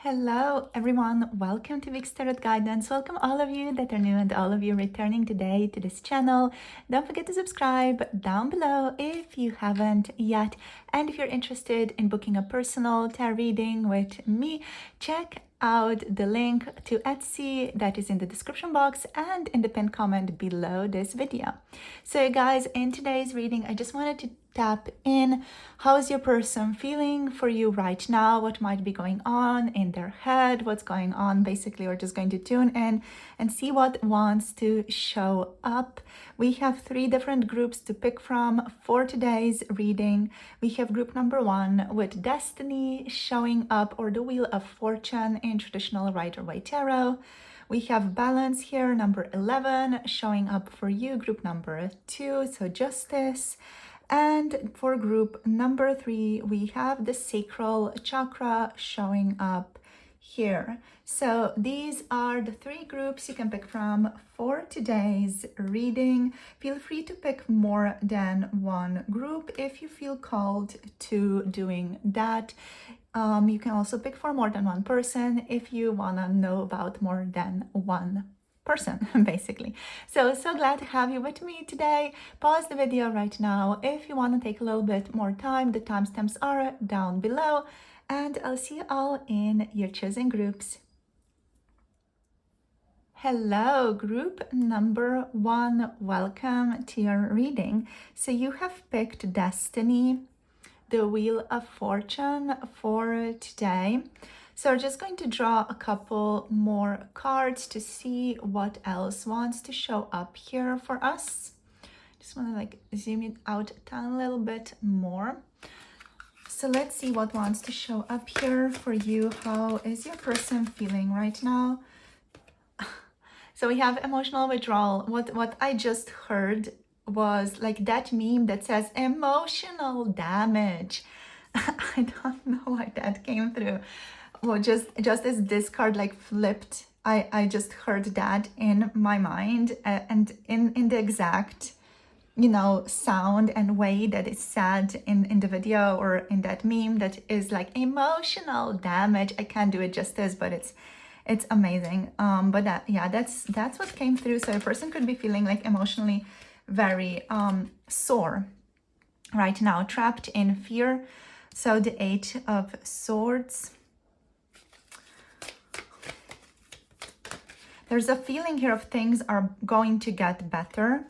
Hello everyone, welcome to Vic's Tarot Guidance. Welcome all of you that are new and all of you returning today to this channel. Don't forget to subscribe down below if you haven't yet. And if you're interested in booking a personal tarot reading with me, check out the link to Etsy that is in the description box and in the pinned comment below this video. So guys, in today's reading, I just wanted to tap in. How is your person feeling for you right now? What might be going on in their head? What's going on? Basically, we're just going to tune in and see what wants to show up. We have 3 different groups to pick from for today's reading. We have group number 1 with Destiny showing up, or the Wheel of Fortune in traditional Rider-Waite Tarot. We have Balance here, number 11, showing up for you. Group number 2, so Justice. And for group number 3, we have the Sacral Chakra showing up here. So these are the 3 groups you can pick from for today's reading. Feel free to pick more than one group if you feel called to doing that. You can also pick for more than one person if you want to know about more than one person, basically. So glad to have you with me today. Pause the video right now if you want to take a little bit more time. The timestamps are down below, and I'll see you all in your chosen groups. Hello, group number 1. Welcome to your reading. So you have picked Destiny, the Wheel of Fortune for today. So we're just going to draw a couple more cards to see what else wants to show up here for us. Just want to zoom it out a little bit more. So let's see what wants to show up here for you. How is your person feeling right now? So we have emotional withdrawal. What I just heard was like that meme that says emotional damage. I don't know why that came through. Well, just as this card flipped, I just heard that in my mind, and in the exact, sound and way that it's said in the video or in that meme, that is like emotional damage. I can't do it justice, but it's amazing. But that's what came through. So a person could be feeling like emotionally very sore right now, trapped in fear. So the 8 of Swords. There's a feeling here of things are going to get better.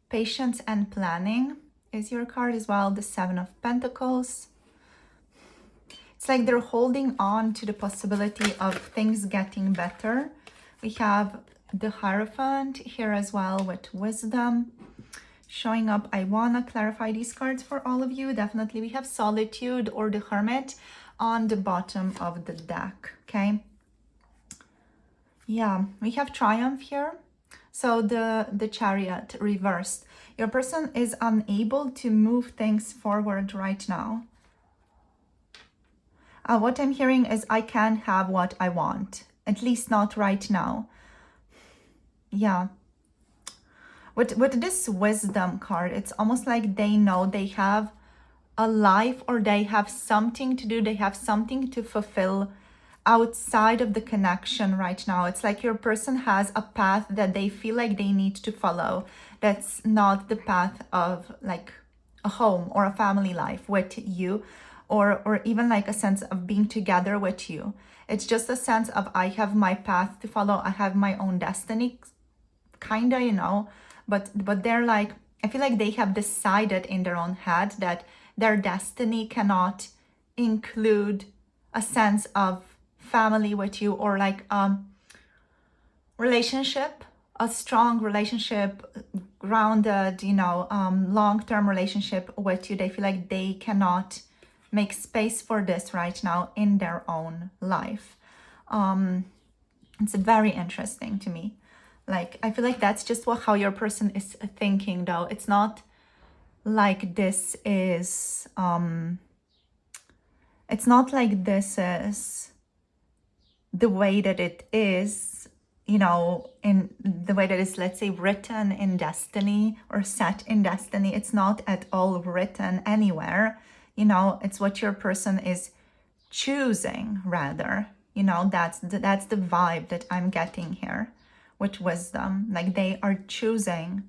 Patience and planning is your card as well. The 7 of Pentacles. It's like they're holding on to the possibility of things getting better. We have the Hierophant here as well with Wisdom showing up. I want to clarify these cards for all of you. Definitely we have Solitude or the Hermit on the bottom of the deck, okay? Yeah, we have Triumph here. So the Chariot reversed. Your person is unable to move things forward right now. What I'm hearing is I can't have what I want, at least not right now. Yeah. With this Wisdom card, it's almost like they know they have a life, or they have something to do. They have something to fulfill outside of the connection right now. It's like your person has a path that they feel like they need to follow. That's not the path of like a home or a family life with you, or even like a sense of being together with you. It's just a sense of I have my path to follow. I have my own destiny, kinda, but they're like, I feel like they have decided in their own head that their destiny cannot include a sense of family with you, or like relationship, a strong relationship, grounded, long-term relationship with you. They feel like they cannot make space for this right now in their own life. It's very interesting to me. Like, I feel like that's just how your person is thinking, though. It's not like this is it's not like this is the way that it is, in the way that it's, let's say, written in destiny or set in destiny. It's not at all written anywhere. It's what your person is choosing, rather, You know, that's the vibe that I'm getting here with wisdom. Like they are choosing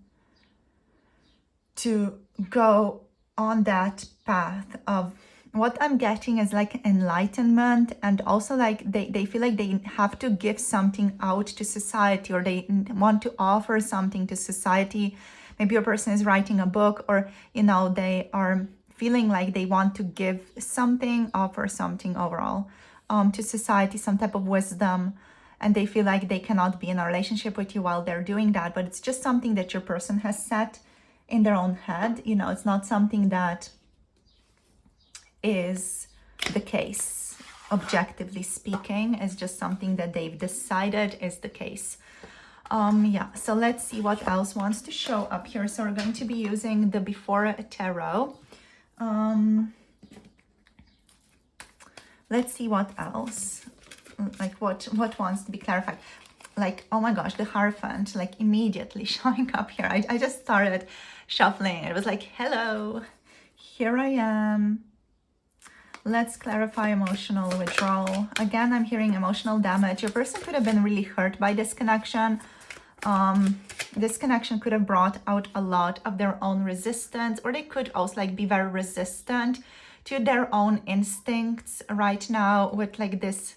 to go on that path of, what I'm getting is like enlightenment, and also like they feel like they have to give something out to society, or they want to offer something to society. Maybe a person is writing a book, or, you know, they are feeling like they want to give something, offer something overall to society, some type of wisdom, and they feel like they cannot be in a relationship with you while they're doing that. But it's just something that your person has set in their own head. You know, it's not something that is the case, objectively speaking. It's just something that they've decided is the case. Yeah, so let's see what else wants to show up here. So we're going to be using the Before Tarot. Let's see what else, like what wants to be clarified. Like, oh my gosh, the Hierophant, like immediately showing up here. I just started shuffling. It was like, hello, here I am. Let's clarify emotional withdrawal. Again, I'm hearing emotional damage. Your person could have been really hurt by this connection. This connection could have brought out a lot of their own resistance, or they could also like be very resistant to their own instincts right now, with like this,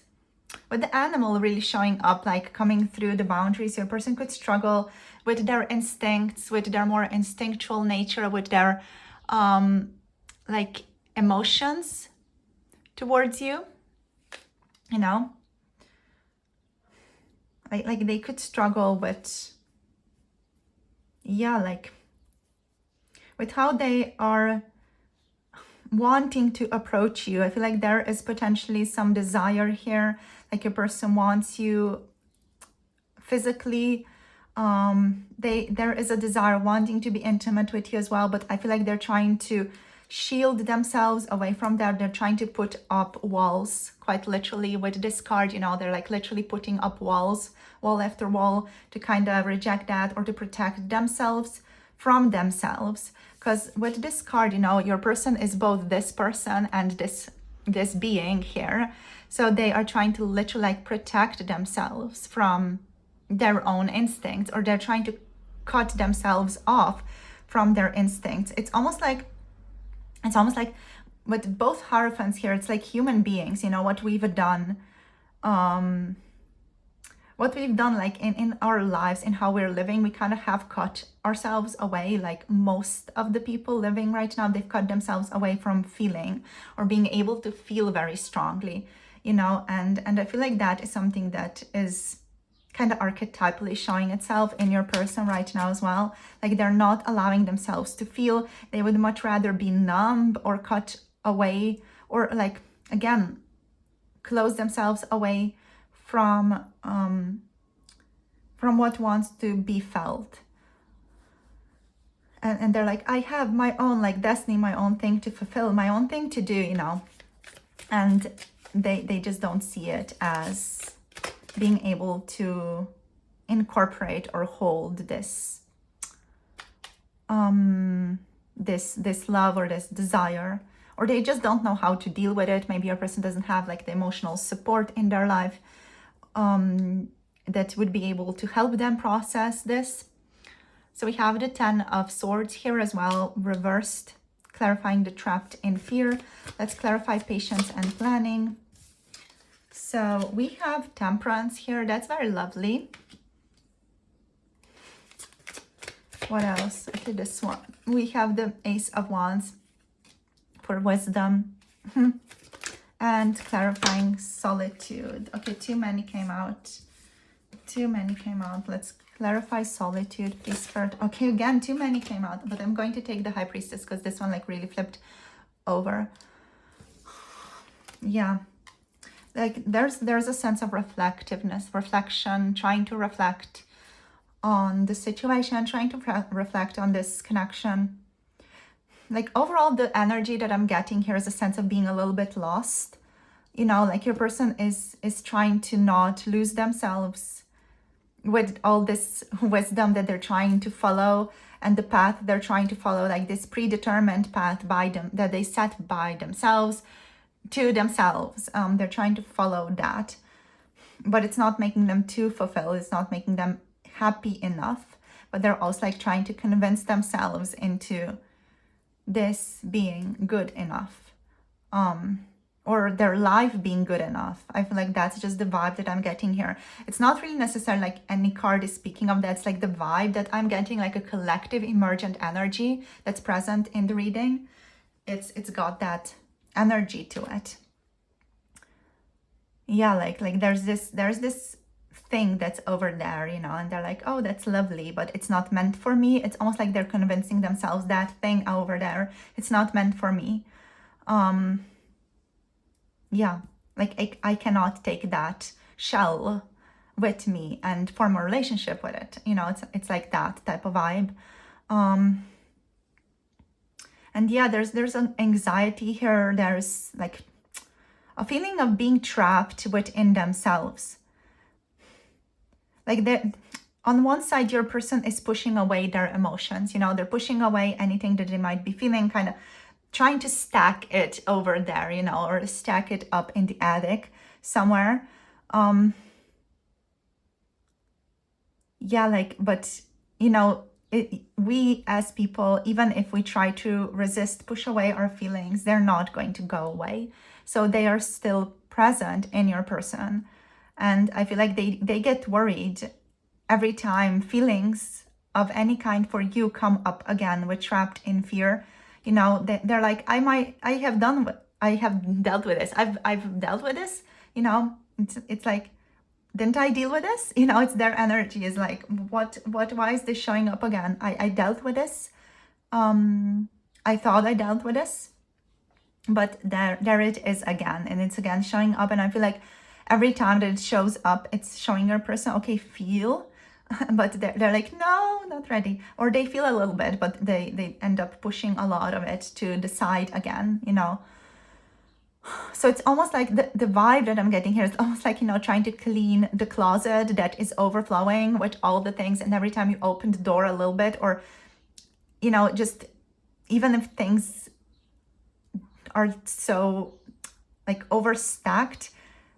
with the animal really showing up, like coming through the boundaries. Your person could struggle with their instincts, with their more instinctual nature, with their like emotions towards you, you know, like they could struggle with, yeah, like with how they are wanting to approach you. I feel like there is potentially some desire here, like your person wants you physically. There is a desire wanting to be intimate with you as well, but I feel like they're trying to shield themselves away from that. They're trying to put up walls, quite literally, with this card. You know, they're like literally putting up walls, wall after wall, to kind of reject that, or to protect themselves from themselves. Because with this card, you know, your person is both this person and this being here. So they are trying to literally like protect themselves from their own instincts, or they're trying to cut themselves off from their instincts. It's almost like with both Hierophants here, it's like human beings, you know, what we've done like in our lives, in how we're living, we kind of have cut ourselves away. Like most of the people living right now, they've cut themselves away from feeling, or being able to feel very strongly, you know, and I feel like that is something that is kind of archetypally showing itself in your person right now as well. Like they're not allowing themselves to feel. They would much rather be numb or cut away, or like, again, close themselves away from what wants to be felt. And they're like, I have my own like destiny, my own thing to fulfill, my own thing to do, you know, and they just don't see it as being able to incorporate or hold this this love or this desire, or they just don't know how to deal with it. Maybe your person doesn't have like the emotional support in their life that would be able to help them process this. So we have the 10 of Swords here as well, reversed, clarifying the trapped in fear. Let's clarify patience and planning. So we have Temperance here. That's very lovely. What else? Okay, this one. We have the Ace of Wands for wisdom. And clarifying solitude. Okay, too many came out. Too many came out. Let's clarify solitude, please, Spirit. Okay, again, too many came out, but I'm going to take the High Priestess because this one like really flipped over. Yeah. Like there's a sense of reflectiveness, reflection, trying to reflect on the situation, trying to reflect on this connection. Like overall, the energy that I'm getting here is a sense of being a little bit lost. You know, like your person is trying to not lose themselves with all this wisdom that they're trying to follow, and the path they're trying to follow, like this predetermined path by them that they set by themselves to themselves. They're trying to follow that. but it's not making them too fulfilled. It's not making them happy enough, but they're also like trying to convince themselves into this being good enough, or their life being good enough. I feel like that's just the vibe that I'm getting here. It's not really necessarily like any card is speaking of that. It's like the vibe that I'm getting, like a collective emergent energy that's present in the reading. It's got that energy to it. Yeah, like there's this thing that's over there, you know, and they're like, oh, that's lovely, but it's not meant for me. It's almost like they're convincing themselves that thing over there, it's not meant for me. Yeah, like I cannot take that shell with me and form a relationship with it. You know, it's like that type of vibe. And yeah, there's an anxiety here. There's like a feeling of being trapped within themselves. Like on one side, your person is pushing away their emotions. You know, they're pushing away anything that they might be feeling, kind of trying to stack it over there, you know, or stack it up in the attic somewhere. Yeah, like, but, you know, we as people, even if we try to resist, push away our feelings, they're not going to go away. So they are still present in your person. And I feel like they get worried every time feelings of any kind for you come up again with trapped in fear. You know, they're like, I have dealt with this. I've dealt with this, you know. It's like, didn't I deal with this? You know, it's their energy is like, why is this showing up again? I dealt with this. I thought I dealt with this, but there it is again, and it's again showing up. And I feel like every time that it shows up, it's showing your person, okay, feel, but they're like, no, not ready. Or they feel a little bit, but they end up pushing a lot of it to the side again, you know. So it's almost like the vibe that I'm getting here is almost like, you know, trying to clean the closet that is overflowing with all the things. And every time you open the door a little bit, or, you know, just even if things are so like overstacked,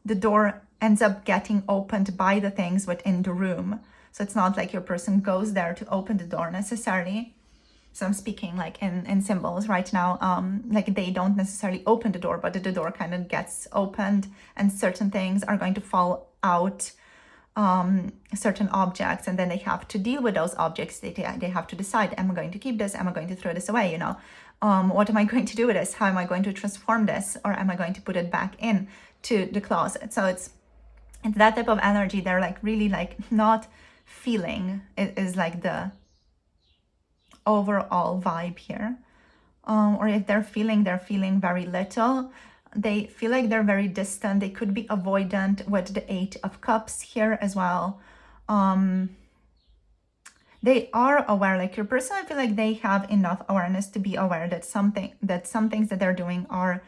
the door ends up getting opened by the things within the room. So it's not like your person goes there to open the door necessarily. So I'm speaking like in symbols right now. Like they don't necessarily open the door, but the door kind of gets opened, and certain things are going to fall out, certain objects, and then they have to deal with those objects. They have to decide, am I going to keep this? Am I going to throw this away? You know, what am I going to do with this? How am I going to transform this? Or am I going to put it back in to the closet? So it's that type of energy. They're like really like not feeling. It is like the overall vibe here. Or if they're feeling very little. They feel like they're very distant. They could be avoidant with the 8 of Cups here as well. They are aware, like your person, I feel like they have enough awareness to be aware that some things that they're doing are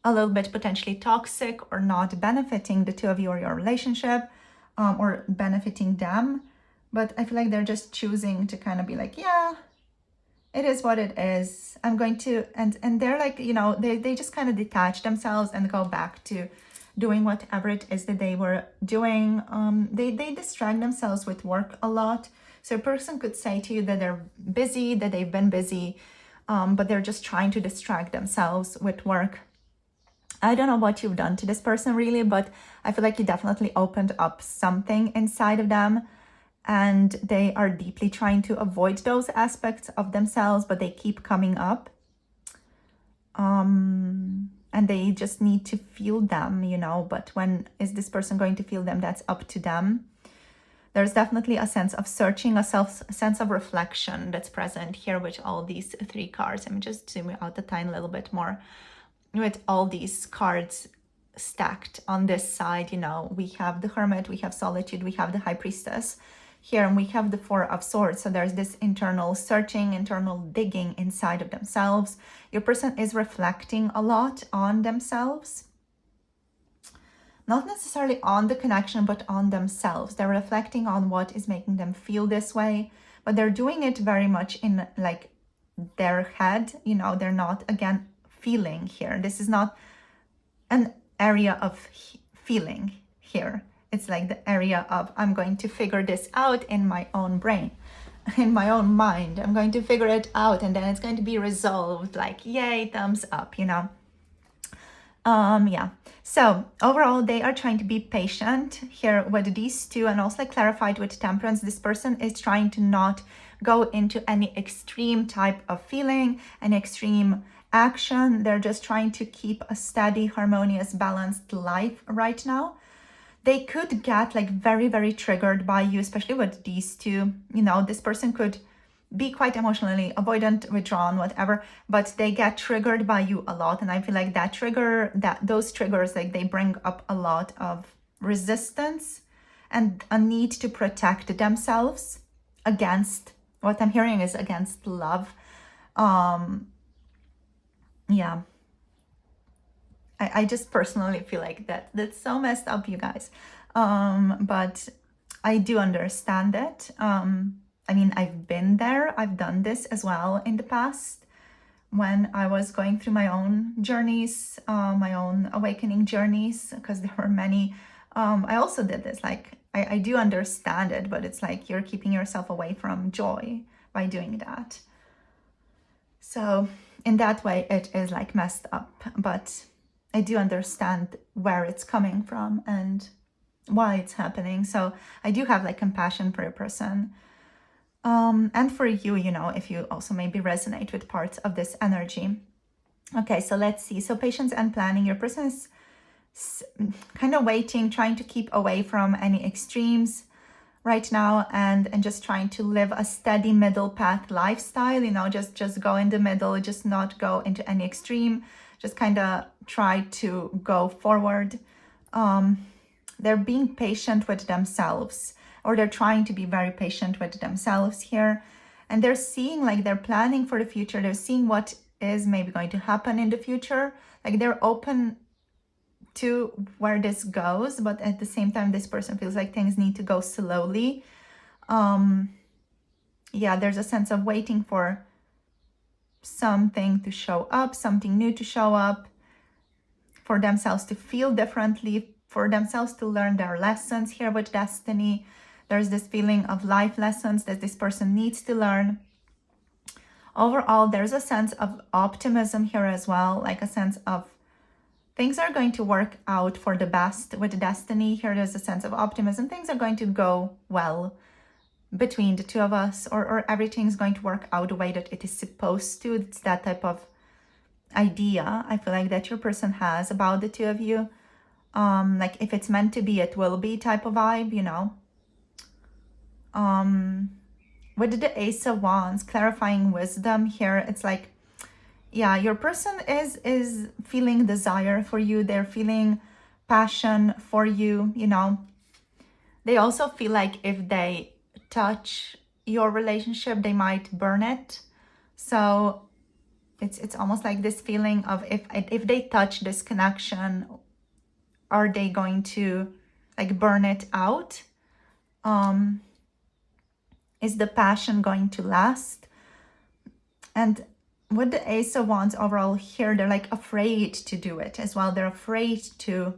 a little bit potentially toxic or not benefiting the two of you or your relationship, or benefiting them. But I feel like they're just choosing to kind of be like, yeah, it is what it is. I'm going to, and they're like, you know, they just kind of detach themselves and go back to doing whatever it is that they were doing. They distract themselves with work a lot. So a person could say to you that they're busy, that they've been busy, but they're just trying to distract themselves with work. I don't know what you've done to this person really, but I feel like you definitely opened up something inside of them. And they are deeply trying to avoid those aspects of themselves, but they keep coming up. And they just need to feel them, you know, but when is this person going to feel them? That's up to them. There's definitely a sense of searching, a sense of reflection that's present here with all these 3 cards. Let me just zoom out a tiny little bit more. With all these cards stacked on this side, you know, we have the Hermit, we have Solitude, we have the High Priestess here, and we have the 4 of Swords. So there's this internal searching, internal digging inside of themselves. Your person is reflecting a lot on themselves. Not necessarily on the connection, but on themselves. They're reflecting on what is making them feel this way, but they're doing it very much in like their head. You know, they're not, again, feeling here. This is not an area of feeling here. it's like the area of, I'm going to figure this out in my own brain, in my own mind. I'm going to figure it out, and then it's going to be resolved, like, yay, thumbs up, you know. Yeah, so overall they are trying to be patient here with these two, and also like clarified with Temperance. This person is trying to not go into any extreme type of feeling, an extreme action. They're just trying to keep a steady, harmonious, balanced life right now. They could get like very, very triggered by you, especially with these two. You know, this person could be quite emotionally avoidant, withdrawn, whatever, but they get triggered by you a lot. And I feel like those triggers, like they bring up a lot of resistance and a need to protect themselves against, what I'm hearing is against love. Yeah. I just personally feel like that's so messed up, you guys. But I do understand it. I mean, I've been there. I've done this as well in the past when I was going through my own journeys, my own awakening journeys, because there were many. I also did this. Like, I do understand it, but it's like you're keeping yourself away from joy by doing that. So in that way, it is like messed up, but I do understand where it's coming from and why it's happening. So I do have like compassion for a person. And for you, you know, if you also maybe resonate with parts of this energy. Okay, so let's see. So patience and planning. Your person is kind of waiting, trying to keep away from any extremes right now, and just trying to live a steady middle path lifestyle, you know, just go in the middle, just not go into any extreme, just kind of try to go forward. They're being patient with themselves, or they're trying to be very patient with themselves here. And they're seeing, like, they're planning for the future. They're seeing what is maybe going to happen in the future. Like, they're open to where this goes, but at the same time, this person feels like things need to go slowly. Yeah, there's a sense of waiting for something to show up, something new to show up, for themselves to feel differently, for themselves to learn their lessons here with destiny. There's this feeling of life lessons that this person needs to learn. Overall, there's a sense of optimism here as well, like a sense of things are going to work out for the best with destiny. Here there's a sense of optimism. Things are going to go well between the two of us, or everything's going to work out the way that it is supposed to. It's that type of idea I feel like that your person has about the two of you. Like, if it's meant to be, it will be type of vibe, you know. With the Ace of Wands, clarifying wisdom here, it's like, yeah, your person is feeling desire for you. They're feeling passion for you, you know. They also feel like if they touch your relationship, they might burn it. So it's almost like this feeling of if they touch this connection, are they going to like burn it out? Is the passion going to last? And with the Ace of Wands overall here, they're like afraid to do it as well. They're afraid to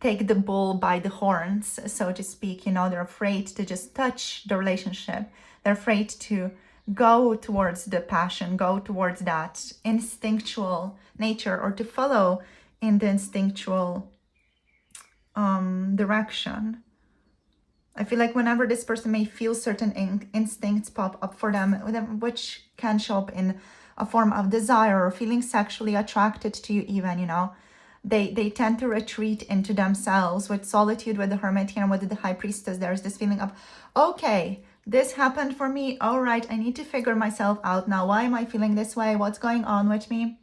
take the bull by the horns, so to speak. You know, they're afraid to just touch the relationship. They're afraid to go towards the passion, go towards that instinctual nature, or to follow in the instinctual direction. I feel like whenever this person may feel certain instincts pop up for them, which can show up in a form of desire or feeling sexually attracted to you even, you know, they tend to retreat into themselves. With Solitude, with the Hermit here, and with the High Priestess, there's this feeling of, okay, this happened for me. All right, I need to figure myself out now. Why am I feeling this way? What's going on with me?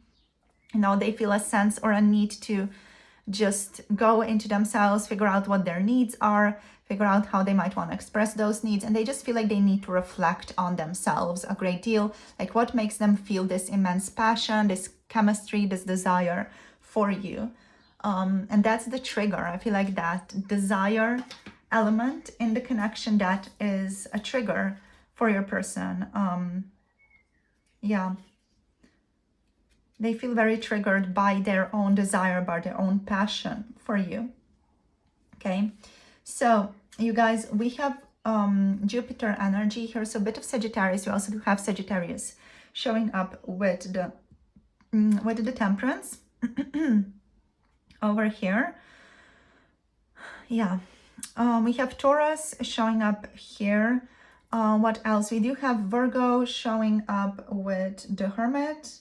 You know, they feel a sense or a need to just go into themselves, figure out what their needs are, figure out how they might want to express those needs. And they just feel like they need to reflect on themselves a great deal. Like, what makes them feel this immense passion, this chemistry, this desire for you. And that's the trigger. I feel like that desire element in the connection, that is a trigger for your person. Yeah. They feel very triggered by their own desire, by their own passion for you. Okay, so you guys, we have Jupiter energy here, so a bit of Sagittarius. We also do have Sagittarius showing up with the Temperance over here. Yeah, we have Taurus showing up here. What else? We do have Virgo showing up with the Hermit.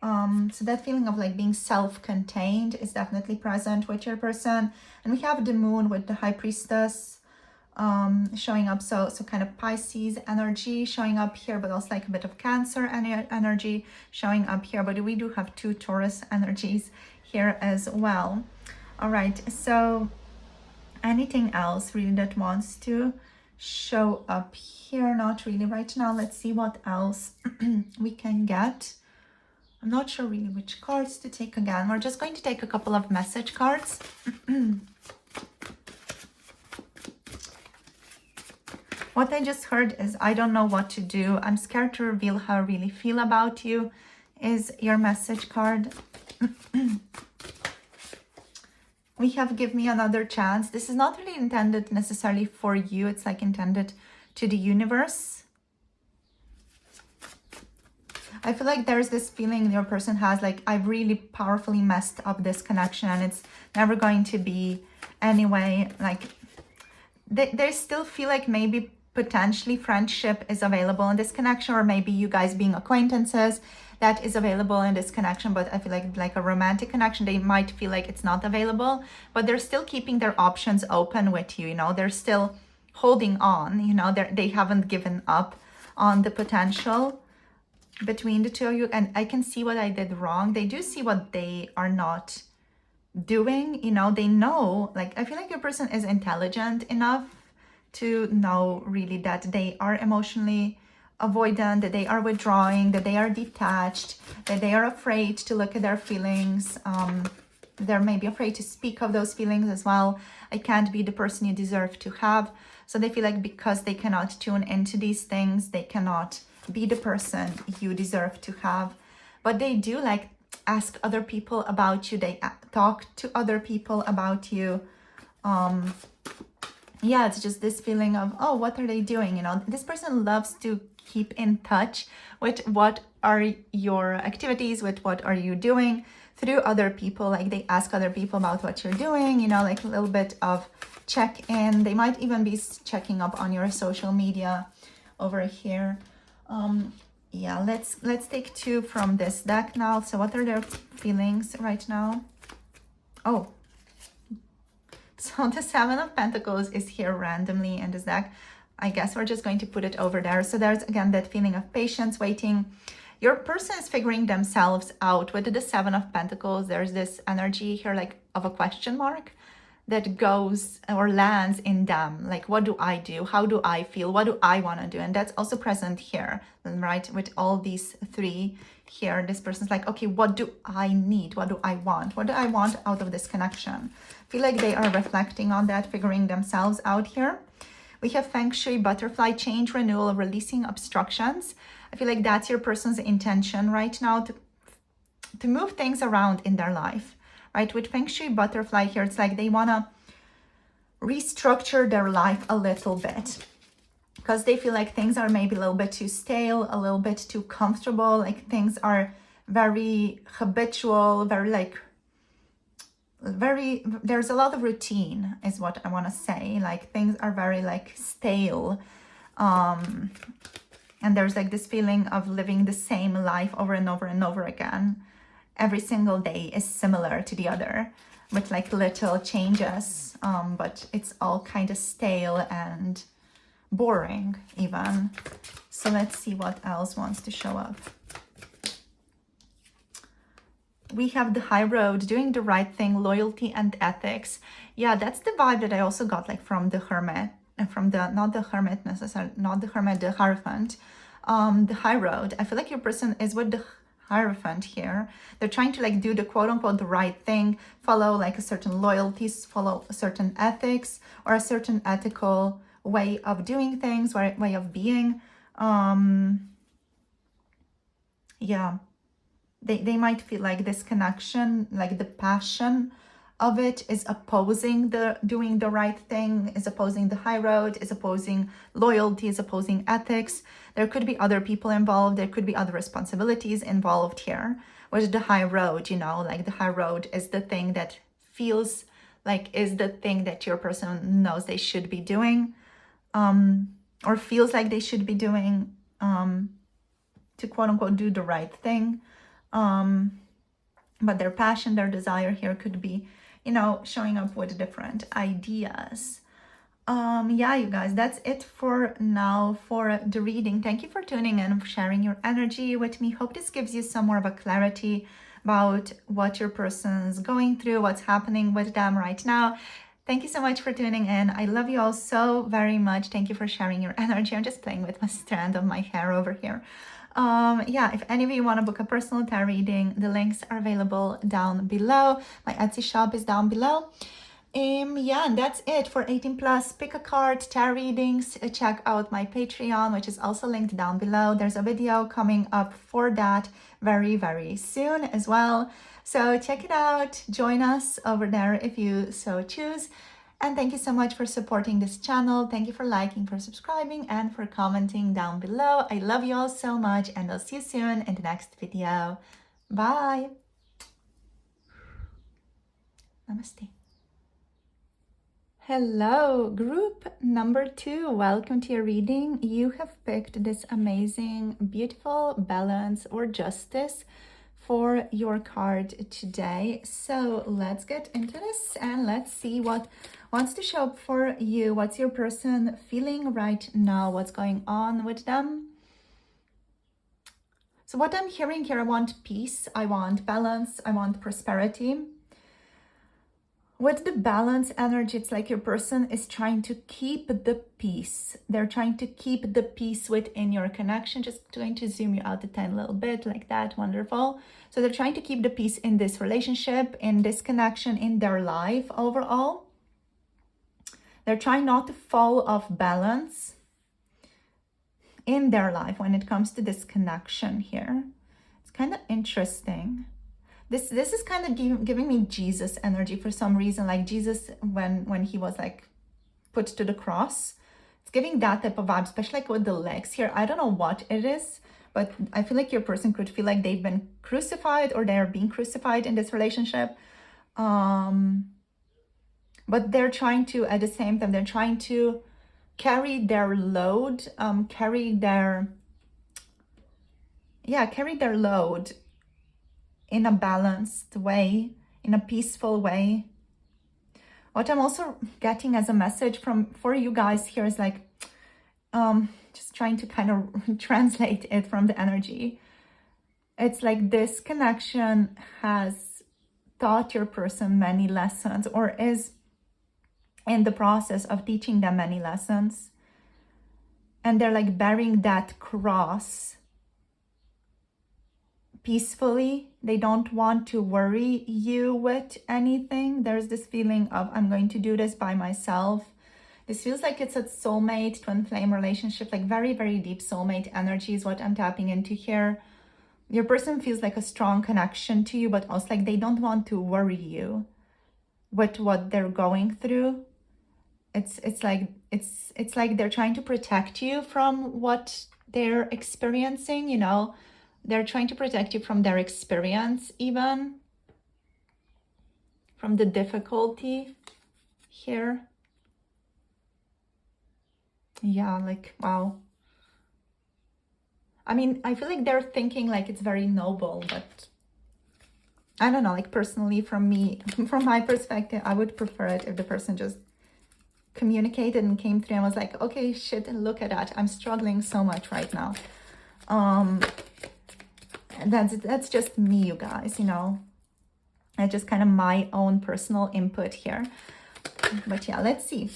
So that feeling of like being self-contained is definitely present with your person. And we have the Moon with the High Priestess showing up. So kind of Pisces energy showing up here, but also like a bit of Cancer energy showing up here. But we do have two Taurus energies here as well. All right, so anything else really that wants to show up here? Not really right now. Let's see what else we can get. I'm not sure really which cards to take again. We're just going to take a couple of message cards. What I just heard is, I don't know what to do. I'm scared to reveal how I really feel about you, is your message card. We have Give Me Another Chance. This is not really intended necessarily for you. It's like intended to the universe. I feel like there's this feeling your person has, like, I've really powerfully messed up this connection and it's never going to be anyway. Like, they still feel like maybe potentially friendship is available in this connection, or maybe you guys being acquaintances, that is available in this connection. But I feel like a romantic connection, they might feel like it's not available, but they're still keeping their options open with you. You know, they're still holding on, you know, they haven't given up on the potential between the two of you. And I can see what I did wrong. They do see what they are not doing, you know, they know, like, I feel like your person is intelligent enough to know really that they are emotionally avoidant, that they are withdrawing, that they are detached, that they are afraid to look at their feelings. They're maybe afraid to speak of those feelings as well. I can't be the person you deserve to have. So they feel like because they cannot tune into these things, they cannot be the person you deserve to have. But they do like ask other people about you. They talk to other people about you. Yeah, it's just this feeling of, oh, what are they doing? You know, this person loves to keep in touch with what are your activities, with what are you doing through other people. Like, they ask other people about what you're doing, you know, like a little bit of check-in. They might even be checking up on your social media over here. Yeah, let's take two from this deck now. So what are their feelings right now? Oh, so the Seven of Pentacles is here randomly in this deck. I guess we're just going to put it over there. So there's again that feeling of patience, waiting. Your person is figuring themselves out. With the Seven of Pentacles, there's this energy here like of a question mark that goes or lands in them. Like, what do I do? How do I feel? What do I want to do? And that's also present here, right? With all these three here, this person's like, okay, what do I need? What do I want? What do I want out of this connection? I feel like they are reflecting on that, figuring themselves out here. We have Feng Shui, butterfly, change, renewal, releasing obstructions. I feel like that's your person's intention right now, to move things around in their life, right? With Feng Shui, butterfly here, it's like they want to restructure their life a little bit because they feel like things are maybe a little bit too stale, a little bit too comfortable. Like, things are very habitual, there's a lot of routine is what I want to say. Like, things are very like stale. And there's like this feeling of living the same life over and over and over again. Every single day is similar to the other with like little changes. But it's all kind of stale and boring even. So let's see what else wants to show up. We have the High Road, doing the right thing, loyalty and ethics. Yeah, that's the vibe that I also got like from the Hermit, and from the, not the Hermit necessarily, not the Hermit, the Hierophant. The High Road, I feel like your person is with the Hierophant here. They're trying to like do the quote unquote the right thing, follow like a certain loyalties, follow a certain ethics or a certain ethical way of doing things, way of being. Yeah. They might feel like this connection, like the passion of it is opposing the doing the right thing, is opposing the high road, is opposing loyalty, is opposing ethics. There could be other people involved. There could be other responsibilities involved here. With the high road, you know, like the high road is the thing that feels like is the thing that your person knows they should be doing, or feels like they should be doing, to quote unquote do the right thing. But their passion, their desire here could be, you know, showing up with different ideas. Yeah, you guys, that's it for now for the reading. Thank you for tuning in and for sharing your energy with me. Hope this gives you some more of a clarity about what your person's going through, what's happening with them right now. Thank you so much for tuning in. I love you all so very much. Thank you for sharing your energy. I'm just playing with my strand of my hair over here. Yeah, if any of you want to book a personal tarot reading, the links are available down below. My Etsy shop is down below. Yeah, and that's it for 18 plus. Pick a card, tarot readings. Check out my Patreon, which is also linked down below. There's a video coming up for that very, very soon as well. So check it out. Join us over there if you so choose. And thank you so much for supporting this channel. Thank you for liking, for subscribing, and for commenting down below. I love you all so much, and I'll see you soon in the next video. Bye. Namaste. Hello, group number 2. Welcome to your reading. You have picked this amazing, beautiful balance or justice for your card today. So let's get into this and let's see what wants to show up for you. What's your person feeling right now? What's going on with them? So what I'm hearing here, I want peace, I want balance, I want prosperity. With the balance energy, it's like your person is trying to keep the peace. They're trying to keep the peace within your connection. Just going to zoom you out a tiny little bit like that. Wonderful. So they're trying to keep the peace in this relationship, in this connection, in their life overall. They're trying not to fall off balance in their life when it comes to this connection here. It's kind of interesting. This is kind of giving me Jesus energy for some reason, like Jesus when he was like put to the cross. It's giving that type of vibe, especially like with the legs here. I don't know what it is, but I feel like your person could feel like they've been crucified or they're being crucified in this relationship. But they're trying to, at the same time, they're trying to carry their load, carry their load in a balanced way, in a peaceful way. What I'm also getting as a message for you guys here is like, just trying to kind of translate it from the energy. It's like this connection has taught your person many lessons, or is in the process of teaching them many lessons. And they're like bearing that cross peacefully. They don't want to worry you with anything. There's this feeling of, I'm going to do this by myself. This feels like it's a soulmate, twin flame relationship, like very, very deep soulmate energy is what I'm tapping into here. Your person feels like a strong connection to you, but also like they don't want to worry you with what they're going through. It's like they're trying to protect you from what they're experiencing, you know. They're trying to protect you from their experience, even from the difficulty here. Yeah, like, wow. I mean, I feel like they're thinking like it's very noble, but I don't know, like personally from me, from my perspective, I would prefer it if the person just communicated and came through and was like, okay, shit, look at that. I'm struggling so much right now. That's just me, you guys, you know. It's just kind of my own personal input here. But yeah, let's see.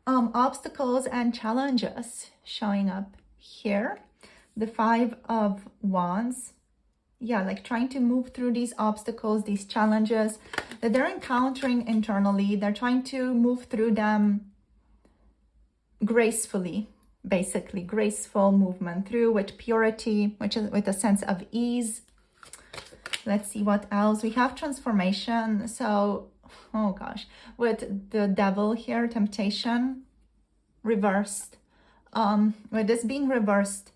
Obstacles and challenges showing up here. The 5 of Wands. Yeah, like trying to move through these obstacles, these challenges that they're encountering internally. They're trying to move through them gracefully. Basically, graceful movement through with purity, which is with a sense of ease. Let's see what else. We have transformation. So oh gosh, with the devil here, temptation, reversed. With this being reversed,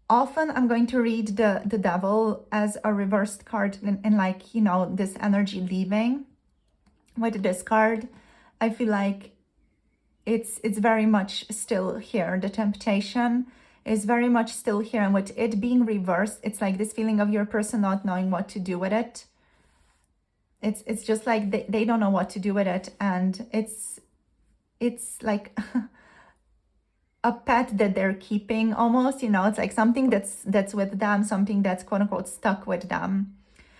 often I'm going to read the devil as a reversed card and like, you know, this energy leaving. With this card, I feel like it's very much still here. The temptation is very much still here. And with it being reversed, it's like this feeling of your person not knowing what to do with it. It's just like they don't know what to do with it. And it's like a pet that they're keeping almost, you know, it's like something that's with them, something that's quote unquote stuck with them.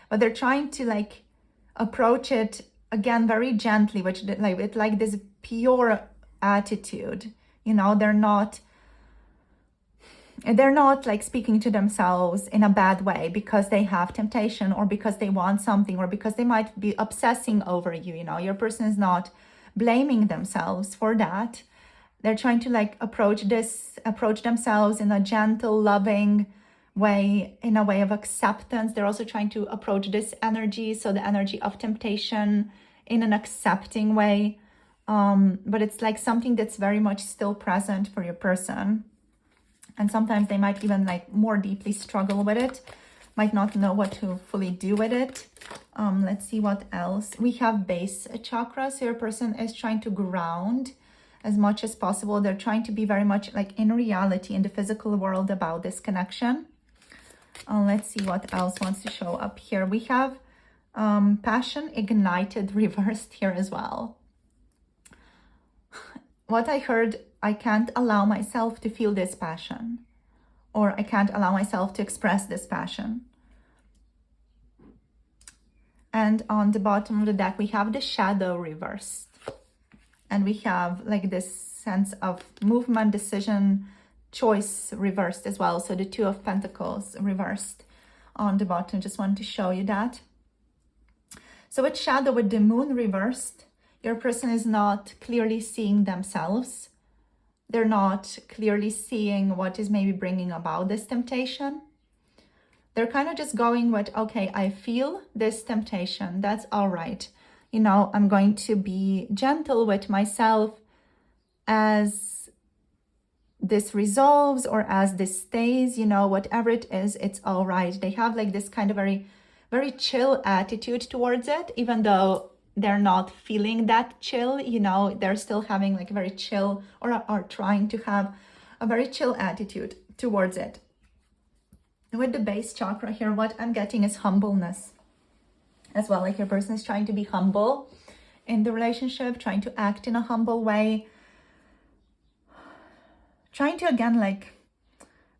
But they're trying to like approach it again very gently, which like with like this pure attitude, you know, they're not like speaking to themselves in a bad way because they have temptation or because they want something or because they might be obsessing over you, you know. Your person is not blaming themselves for that. They're trying to like approach themselves in a gentle, loving way, in a way of acceptance. They're also trying to approach this energy, so the energy of temptation, in an accepting way. But it's like something that's very much still present for your person. And sometimes they might even like more deeply struggle with it, might not know what to fully do with it. Let's see what else. We have base chakra. So your person is trying to ground as much as possible. They're trying to be very much like in reality, in the physical world about this connection. Let's see what else wants to show up here. We have passion ignited reversed here as well. What I heard, I can't allow myself to feel this passion, or I can't allow myself to express this passion. And on the bottom of the deck, we have the shadow reversed. And we have like this sense of movement, decision, choice reversed as well. So the Two of Pentacles reversed on the bottom. Just wanted to show you that. So with shadow, with the moon reversed, your person is not clearly seeing themselves. They're not clearly seeing what is maybe bringing about this temptation. They're kind of just going with, okay, I feel this temptation. That's all right. You know, I'm going to be gentle with myself as this resolves or as this stays, you know, whatever it is, it's all right. They have like this kind of very, very chill attitude towards it, even though they're not feeling that chill, you know, they're still having like a very chill or are trying to have a very chill attitude towards it. With the base chakra here, what I'm getting is humbleness as well. Like your person is trying to be humble in the relationship, trying to act in a humble way, trying to again like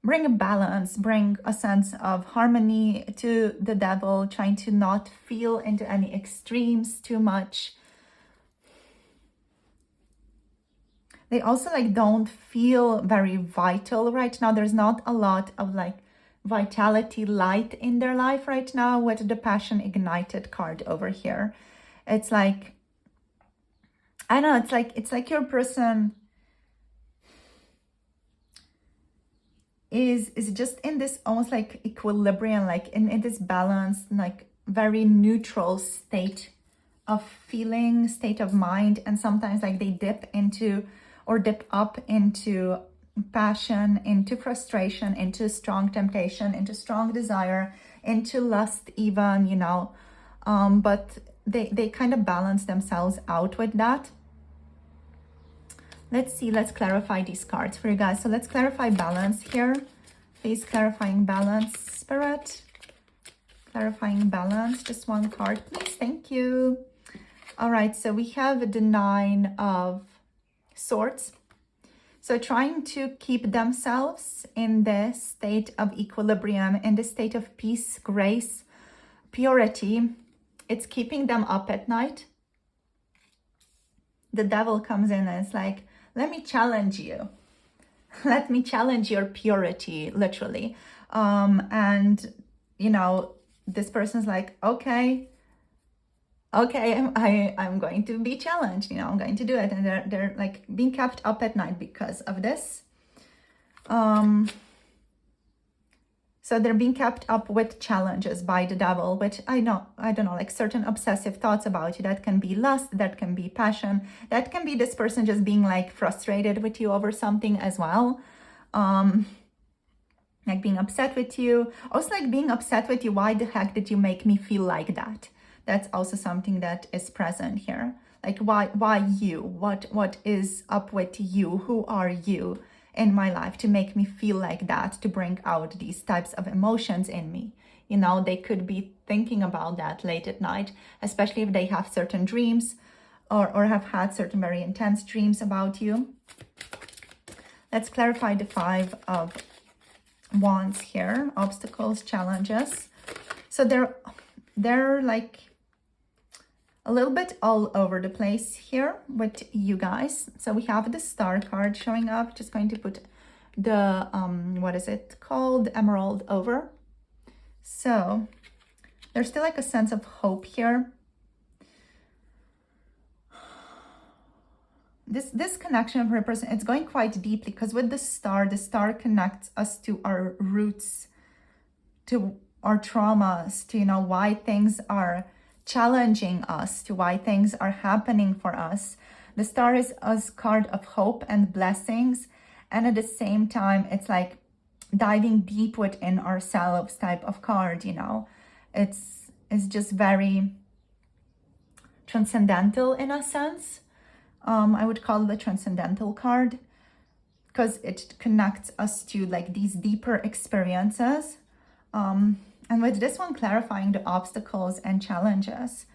bring a balance, bring a sense of harmony to the devil, trying to not feel into any extremes too much. They also like don't feel very vital right now. There's not a lot of like vitality, light in their life right now with the passion ignited card over here. It's like, I know, it's like your person is just in this almost like equilibrium, like in this balance, like very neutral state of feeling, state of mind. And sometimes like they dip into or dip up into passion, into frustration, into strong temptation, into strong desire, into lust even, you know, but they kind of balance themselves out with that. Let's see, let's clarify these cards for you guys. So let's clarify balance here. Please, clarifying balance, Spirit. Clarifying balance, just one card, please. Thank you. All right, so we have the Nine of Swords. So trying to keep themselves in this state of equilibrium, in this state of peace, grace, purity. It's keeping them up at night. The devil comes in and it's like, let me challenge you. Let me challenge your purity, literally. And, you know, this person's like, okay, I'm going to be challenged, you know, I'm going to do it. And they're like being kept up at night because of this. So they're being kept up with challenges by the devil, which I don't know, like certain obsessive thoughts about you. That can be lust, that can be passion, that can be this person just being like frustrated with you over something as well. Like being upset with you. Also like being upset with you, why the heck did you make me feel like that? That's also something that is present here. Like why you? What is up with you? Who are you in my life to make me feel like that, to bring out these types of emotions in me? You know, they could be thinking about that late at night, especially if they have certain dreams or have had certain very intense dreams about you. Let's clarify the 5 of Wands here. Obstacles, challenges. So they're like a little bit all over the place here with you guys. So we have the Star card showing up. Just going to put the what is it called, emerald over. So there's still like a sense of hope here. This connection for a person, it's going quite deeply, because with the star connects us to our roots, to our traumas, to, you know, why things are challenging us, to why things are happening for us. The star is a card of hope and blessings, and at the same time it's like diving deep within ourselves type of card, you know. It's just very transcendental in a sense. I would call it a transcendental card, because it connects us to like these deeper experiences. And with this one clarifying the obstacles and challenges,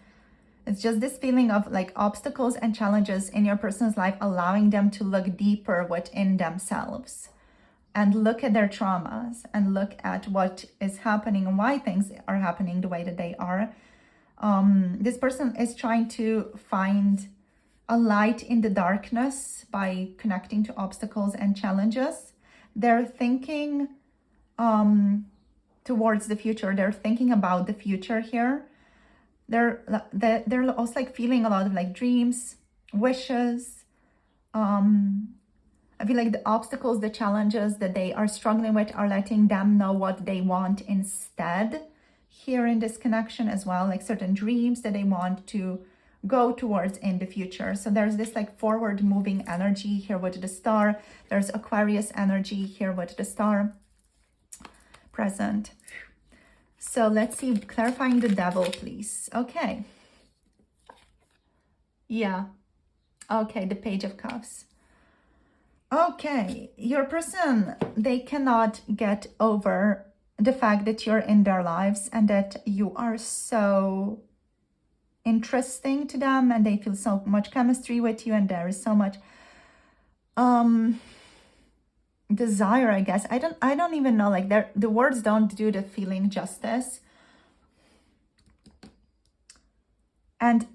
it's just this feeling of like obstacles and challenges in your person's life, allowing them to look deeper within themselves and look at their traumas and look at what is happening and why things are happening the way that they are. This person is trying to find a light in the darkness by connecting to obstacles and challenges. They're thinking towards the future. They're thinking about the future here. They're also like feeling a lot of like dreams, wishes. I feel like the obstacles, the challenges that they are struggling with are letting them know what they want instead here in this connection as well, like certain dreams that they want to go towards in the future. So there's this like forward moving energy here with the star. There's Aquarius energy here with the star present. So let's see, clarifying the devil, please. Okay. Yeah. Okay, the Page of Cups. Okay, your person, they cannot get over the fact that you're in their lives and that you are so interesting to them, and they feel so much chemistry with you, and there is so much desire, I guess. I don't even know, like the words don't do the feeling justice. And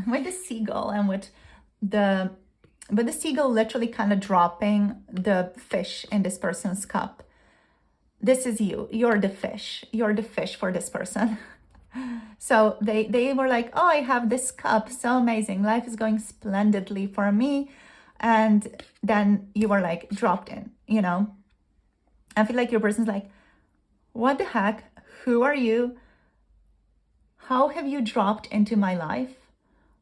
with the seagull and with the seagull literally kind of dropping the fish in this person's cup. This is you. You're the fish. You're the fish for this person. So they were like, oh, I have this cup. So amazing. Life is going splendidly for me. And then you were like dropped in, you know. I feel like your person's like, what the heck? Who are you? How have you dropped into my life?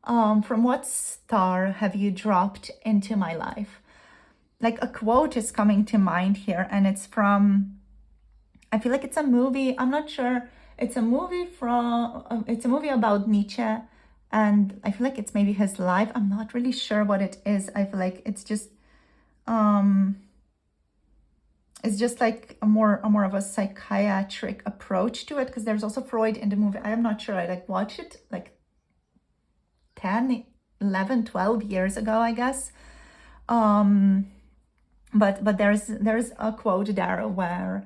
From what star have you dropped into my life? Like a quote is coming to mind here, and it's from, I feel like it's a movie. I'm not sure. It's a movie about Nietzsche, and I feel like it's maybe his life. I'm not really sure what it is. I feel like it's just like a more of a psychiatric approach to it, because there's also Freud in the movie. I am not sure. I like watched it like 10, 11, 12 years ago, I guess. But there's a quote there where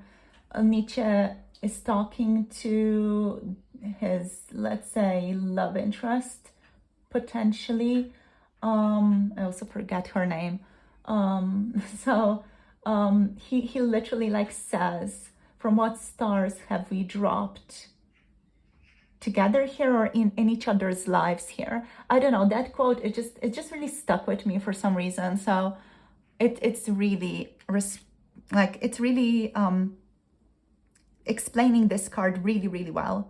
Nietzsche is talking to his, let's say, love interest, potentially. I also forget her name. He literally like says, from what stars have we dropped together here or in each other's lives here? I don't know, that quote, it just really stuck with me for some reason. So it's really explaining this card really, really well.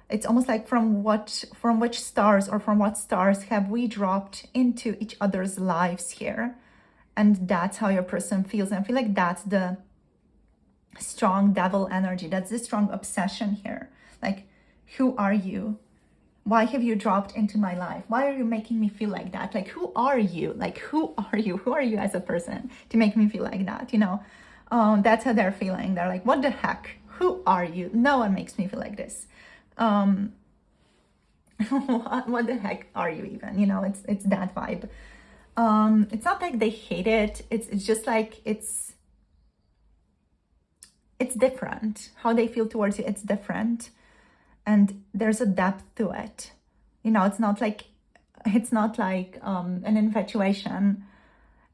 It's almost like from which stars or from what stars have we dropped into each other's lives here. And that's how your person feels. And I feel like that's the strong devil energy. That's the strong obsession here. Like, who are you? Why have you dropped into my life? Why are you making me feel like that? Like, who are you? Like, who are you? Who are you as a person to make me feel like that? You know, that's how they're feeling. They're like, what the heck? Who are you? No one makes me feel like this. What the heck are you even? You know, it's that vibe. It's not like they hate it. It's just like it's different. How they feel towards you, it's different. And there's a depth to it. You know, it's not like an infatuation.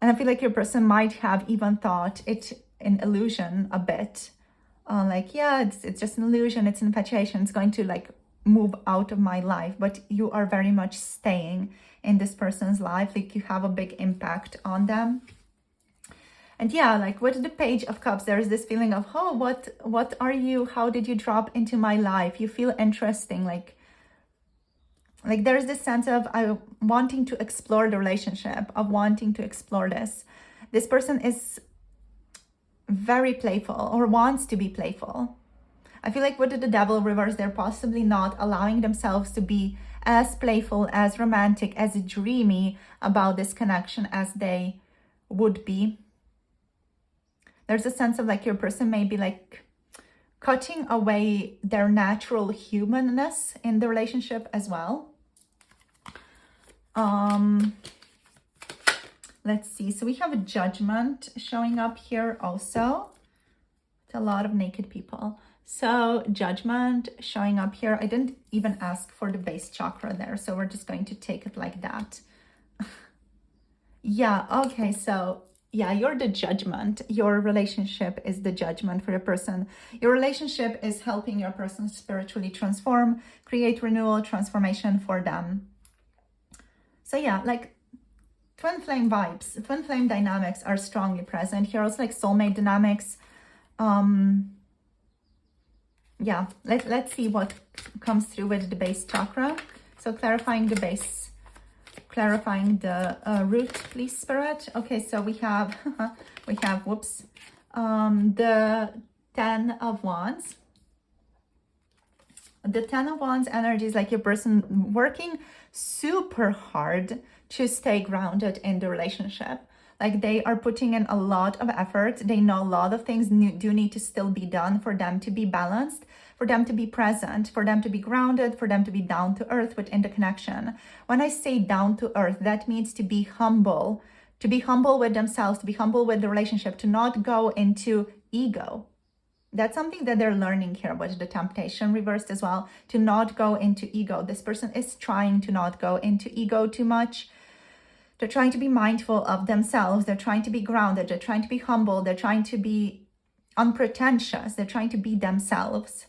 And I feel like your person might have even thought it an illusion a bit. Like, yeah, it's just an illusion, it's an infatuation, it's going to like move out of my life. But you are very much staying in this person's life. Like, you have a big impact on them. And yeah, like with the Page of Cups, there's this feeling of, oh, what are you? How did you drop into my life? You feel interesting. Like there's this sense of wanting to explore the relationship, of wanting to explore this. This person is very playful or wants to be playful. I feel like with the Devil reverse, they're possibly not allowing themselves to be as playful, as romantic, as dreamy about this connection as they would be. There's a sense of like your person may be like cutting away their natural humanness in the relationship as well. Let's see. So we have a Judgment showing up here also. It's a lot of naked people. So Judgment showing up here. I didn't even ask for the base chakra there, so we're just going to take it like that. Yeah, okay, so yeah, you're the Judgment. Your relationship is the Judgment for your person. Your relationship is helping your person spiritually transform, create renewal, transformation for them. So yeah, like twin flame vibes, twin flame dynamics are strongly present here. Also like soulmate dynamics. Yeah, let's see what comes through with the base chakra. So clarifying the base, clarifying the root, please, Spirit. Okay, so we have whoops, the 10 of Wands. The 10 of Wands energy is like your person working super hard to stay grounded in the relationship. Like they are putting in a lot of effort. They know a lot of things do need to still be done for them to be balanced, for them to be present, for them to be grounded, for them to be down to earth within the connection. When I say down to earth, that means to be humble with themselves, to be humble with the relationship, to not go into ego. That's something that they're learning here with the Temptation reversed as well, to not go into ego. This person is trying to not go into ego too much. They're trying to be mindful of themselves. They're trying to be grounded. They're trying to be humble. They're trying to be unpretentious. They're trying to be themselves.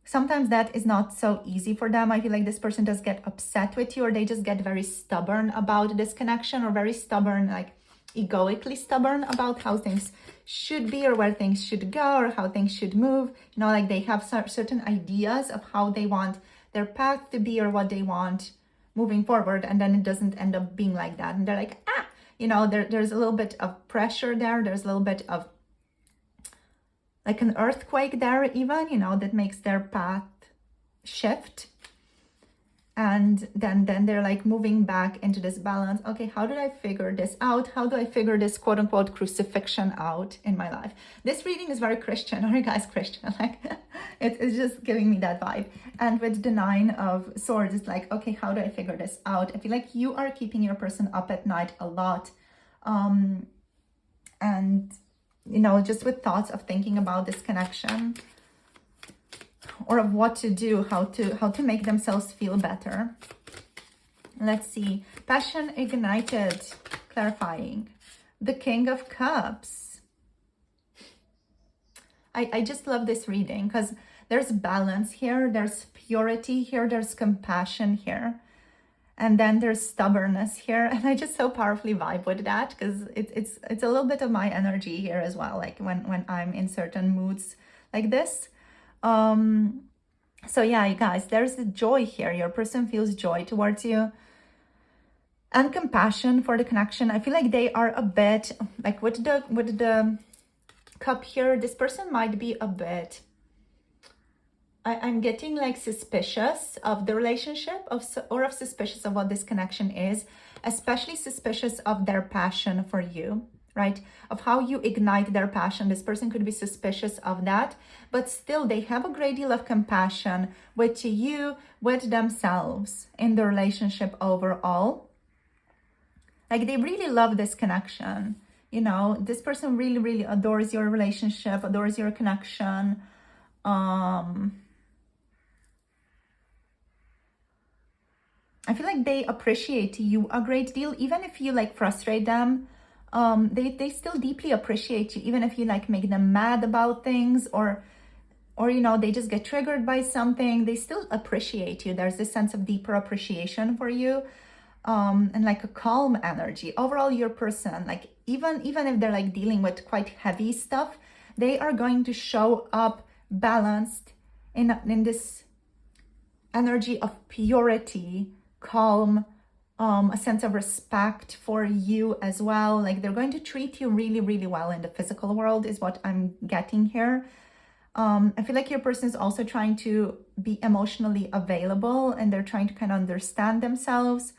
Sometimes that is not so easy for them. I feel like this person does get upset with you, or they just get very stubborn about this connection, or very stubborn, like egoically stubborn about how things should be, or where things should go, or how things should move. You know, like they have certain ideas of how they want their path to be, or what they want moving forward, and then it doesn't end up being like that. And they're like, you know, there's a little bit of pressure there. There's a little bit of like an earthquake there even, you know, that makes their path shift. And then they're like moving back into this balance. Okay, how did I figure this out? How do I figure this quote unquote crucifixion out in my life? This reading is very Christian. Are you guys Christian? Like it's just giving me that vibe. And with the 9 of Swords, it's like, okay, how do I figure this out? I feel like you are keeping your person up at night a lot. And, you know, just with thoughts of thinking about this connection, or of what to do, how to make themselves feel better. Let's see. Passion ignited, clarifying. The King of Cups. I just love this reading because there's balance here, there's purity here, there's compassion here. And then there's stubbornness here, and I just so powerfully vibe with that because it's a little bit of my energy here as well, like when I'm in certain moods like this. So yeah, you guys, there's the joy here. Your person feels joy towards you and compassion for the connection. I feel like they are a bit like with the cup here, this person might be a bit, I'm getting like suspicious of the relationship or suspicious of what this connection is, especially suspicious of their passion for you, right? Of how you ignite their passion. This person could be suspicious of that, but still they have a great deal of compassion with you, with themselves in the relationship overall. Like they really love this connection. You know, this person really, really adores your relationship, adores your connection. I feel like they appreciate you a great deal, even if you like frustrate them. They still deeply appreciate you, even if you like make them mad about things or you know, they just get triggered by something. They still appreciate you. There's this sense of deeper appreciation for you, and like a calm energy. Overall, your person, like even if they're like dealing with quite heavy stuff, they are going to show up balanced in this energy of purity, calm, a sense of respect for you as well. Like they're going to treat you really, really well in the physical world is what I'm getting here. I feel like your person is also trying to be emotionally available and they're trying to kind of understand themselves.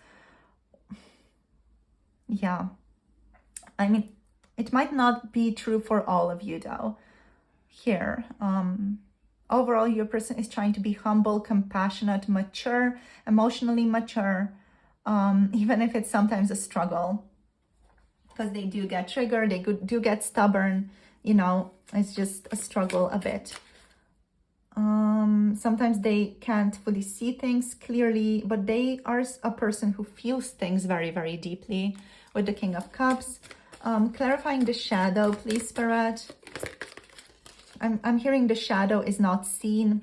Yeah. I mean, it might not be true for all of you though. Here, overall, your person is trying to be humble, compassionate, mature, emotionally mature, even if it's sometimes a struggle, because they do get triggered, they do get stubborn, you know, it's just a struggle a bit. Sometimes they can't fully see things clearly, but they are a person who feels things very, very deeply with the King of Cups. Clarifying the shadow, please, Spirit. I'm hearing the shadow is not seen.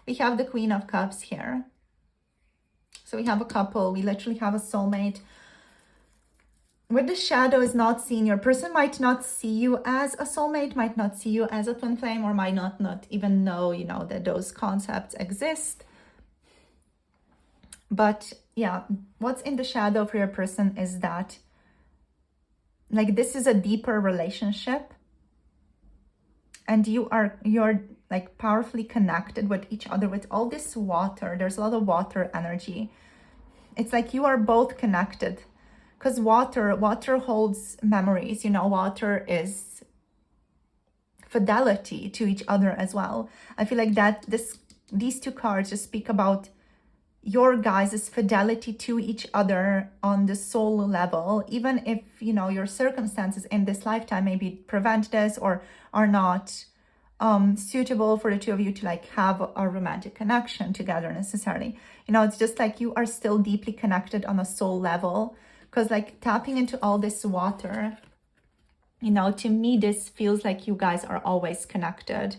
We have the Queen of Cups here. So we have a couple. We literally have a soulmate. With the shadow is not seen, your person might not see you as a soulmate, might not see you as a twin flame, or might not even know, you know, that those concepts exist. But yeah, what's in the shadow for your person is that, like, this is a deeper relationship. And you're like powerfully connected with each other with all this water. There's a lot of water energy. It's like you are both connected because water holds memories. You know, water is fidelity to each other as well. I feel like that these two cards just speak about your guys' fidelity to each other on the soul level, even if, you know, your circumstances in this lifetime maybe prevent this or are not suitable for the two of you to like have a romantic connection together necessarily. You know, it's just like you are still deeply connected on a soul level, because like tapping into all this water, you know, to me this feels like you guys are always connected.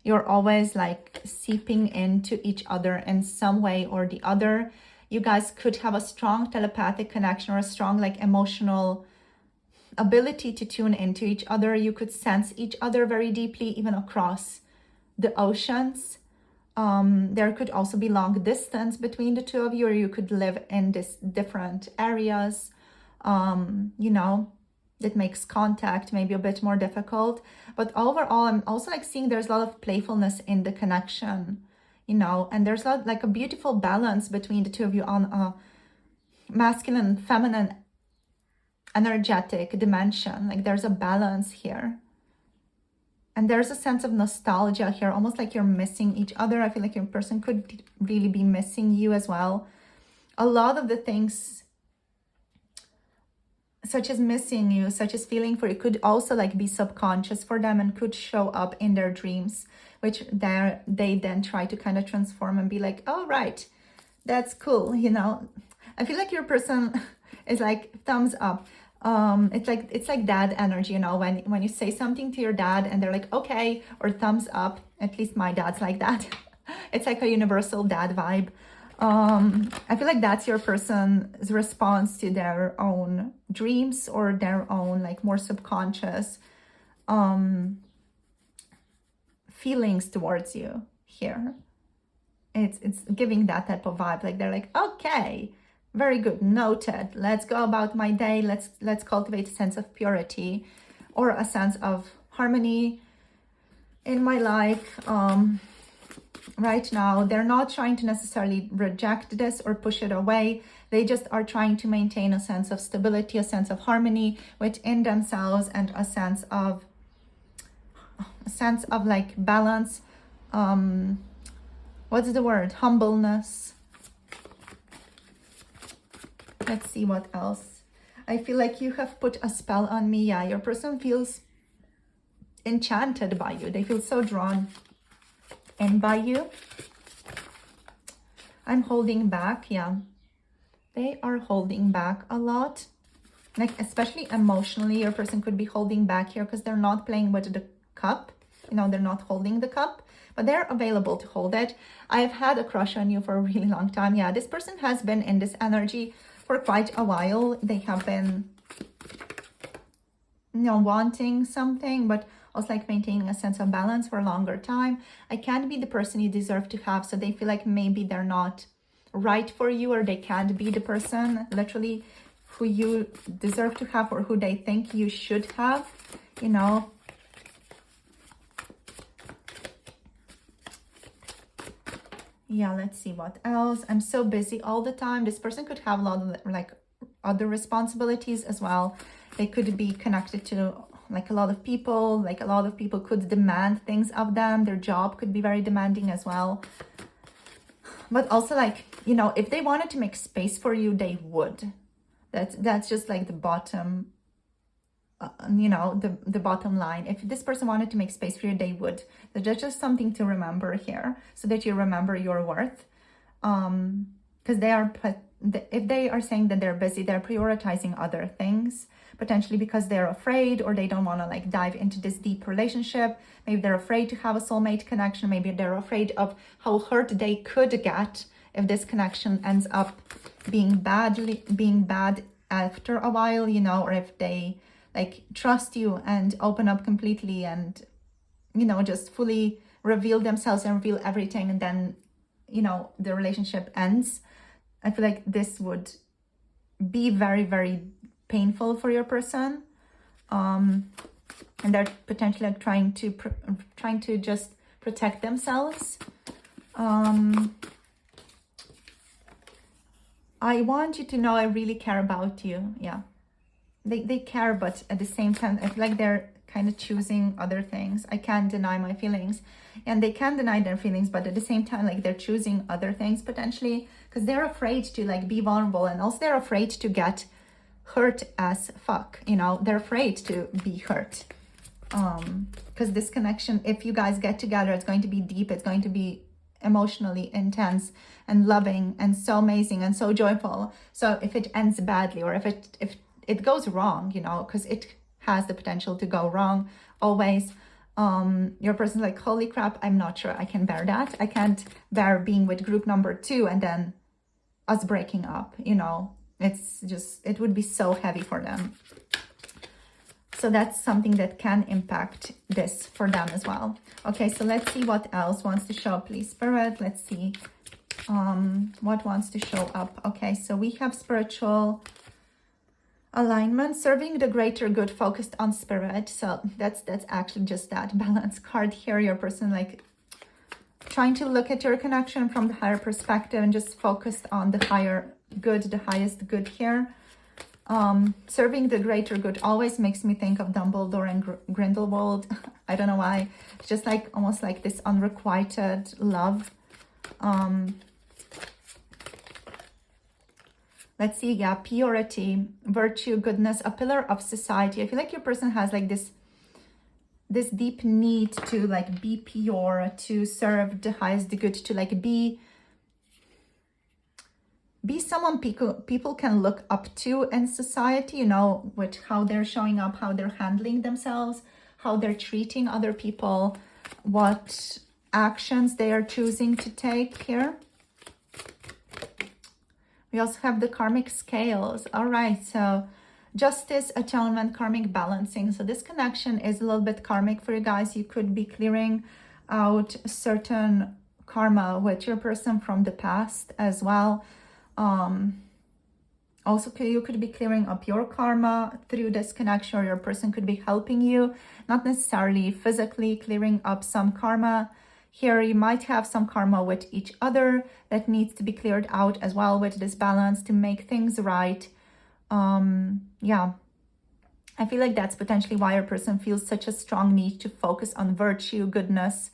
You're always like seeping into each other in some way or the other. You guys could have a strong telepathic connection or a strong like emotional ability to tune into each other. You could sense each other very deeply, even across the oceans. There could also be long distance between the two of you, or you could live in this different areas, you know, that makes contact maybe a bit more difficult. But overall, I'm also like seeing there's a lot of playfulness in the connection, you know, and there's a lot, like a beautiful balance between the two of you on a masculine, feminine, energetic dimension. Like there's a balance here. And there's a sense of nostalgia here, almost like you're missing each other. I feel like your person could really be missing you as well. A lot of the things, such as missing you, such as feeling for you, could also like be subconscious for them and could show up in their dreams, which they then try to kind of transform and be like, oh, right, that's cool, you know. I feel like your person is like thumbs up. It's like dad energy, you know, when you say something to your dad and they're like, okay, or thumbs up. At least my dad's like that. It's like a universal dad vibe. I feel like that's your person's response to their own dreams or their own like more subconscious feelings towards you here. It's giving that type of vibe. Like they're like, okay, very good, noted. Let's go about my day. Let's cultivate a sense of purity or a sense of harmony in my life. Right now, they're not trying to necessarily reject this or push it away. They just are trying to maintain a sense of stability, a sense of harmony within themselves, and a sense of like balance. What's the word? Humbleness. Let's see what else. I feel like you have put a spell on me. Yeah, your person feels enchanted by you. They feel so drawn in by you. I'm holding back. Yeah, they are holding back a lot, like especially emotionally. Your person could be holding back here because they're not playing with the cup. You know, they're not holding the cup, but they're available to hold it. I've had a crush on you for a really long time. Yeah, this person has been in this energy for quite a while. They have been, you know, wanting something, but also like maintaining a sense of balance for a longer time. I can't be the person you deserve to have. So they feel like maybe they're not right for you, or they can't be the person literally who you deserve to have, or who they think you should have, you know. Yeah, let's see what else. I'm so busy all the time. This person could have a lot of like other responsibilities as well. They could be connected to like a lot of people. Like a lot of people could demand things of them. Their job could be very demanding as well. But also like, you know, if they wanted to make space for you, they would. That's just like the bottom, you know, the bottom line. If this person wanted to make space for you, they would. That's just something to remember here, so that you remember your worth. Because if they are saying that they're busy, they're prioritizing other things, potentially because they're afraid, or they don't want to like dive into this deep relationship. Maybe they're afraid to have a soulmate connection. Maybe they're afraid of how hurt they could get if this connection ends up being bad after a while, you know, or if they like trust you and open up completely and, you know, just fully reveal themselves and reveal everything, and then, you know, the relationship ends. I feel like this would be very, very painful for your person. And they're potentially like trying to just protect themselves. I want you to know I really care about you. Yeah. They care, but at the same time, I feel like they're kind of choosing other things. I can't deny my feelings, and they can't deny their feelings, but at the same time, like they're choosing other things potentially because they're afraid to like be vulnerable, and also they're afraid to get hurt as fuck. You know, they're afraid to be hurt. Because this connection, if you guys get together, it's going to be deep. It's going to be emotionally intense and loving and so amazing and so joyful. So if it ends badly, or if it goes wrong, you know, because it has the potential to go wrong always, your person's like, holy crap, I'm not sure I can bear that. I can't bear being with group number 2 and then us breaking up, you know. It's just, it would be so heavy for them. So that's something that can impact this for them as well. Okay, so let's see what else wants to show up, please, Spirit. Let's see what wants to show up. Okay, so we have spiritual alignment, serving the greater good, focused on spirit. So that's actually just that balance card here. Your person like trying to look at your connection from the higher perspective and just focused on the higher good, the highest good here. Serving the greater good always makes me think of Dumbledore and Grindelwald. I don't know why. It's just like almost like this unrequited love. Let's see, yeah, purity, virtue, goodness, a pillar of society. I feel like your person has like this deep need to like be pure, to serve the highest good, to like be someone people can look up to in society, you know, with how they're showing up, how they're handling themselves, how they're treating other people, what actions they are choosing to take here. We also have the karmic scales. All right, so justice, atonement, karmic balancing. So this connection is a little bit karmic for you guys. You could be clearing out certain karma with your person from the past as well. Also, you could be clearing up your karma through this connection, or your person could be helping you, not necessarily physically clearing up some karma. Here, you might have some karma with each other that needs to be cleared out as well with this balance to make things right. Yeah, I feel like that's potentially why your person feels such a strong need to focus on virtue, goodness,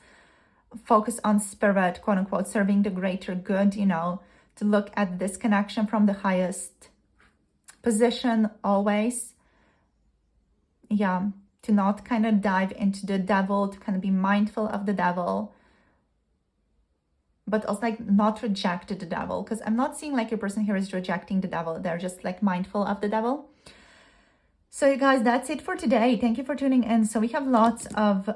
focus on spirit, quote unquote, serving the greater good, you know, to look at this connection from the highest position always. Yeah, to not kind of dive into the devil, to kind of be mindful of the devil, but also like not reject the devil, because I'm not seeing like your person here is rejecting the devil. They're just like mindful of the devil. So you guys, that's it for today. Thank you for tuning in. So we have lots of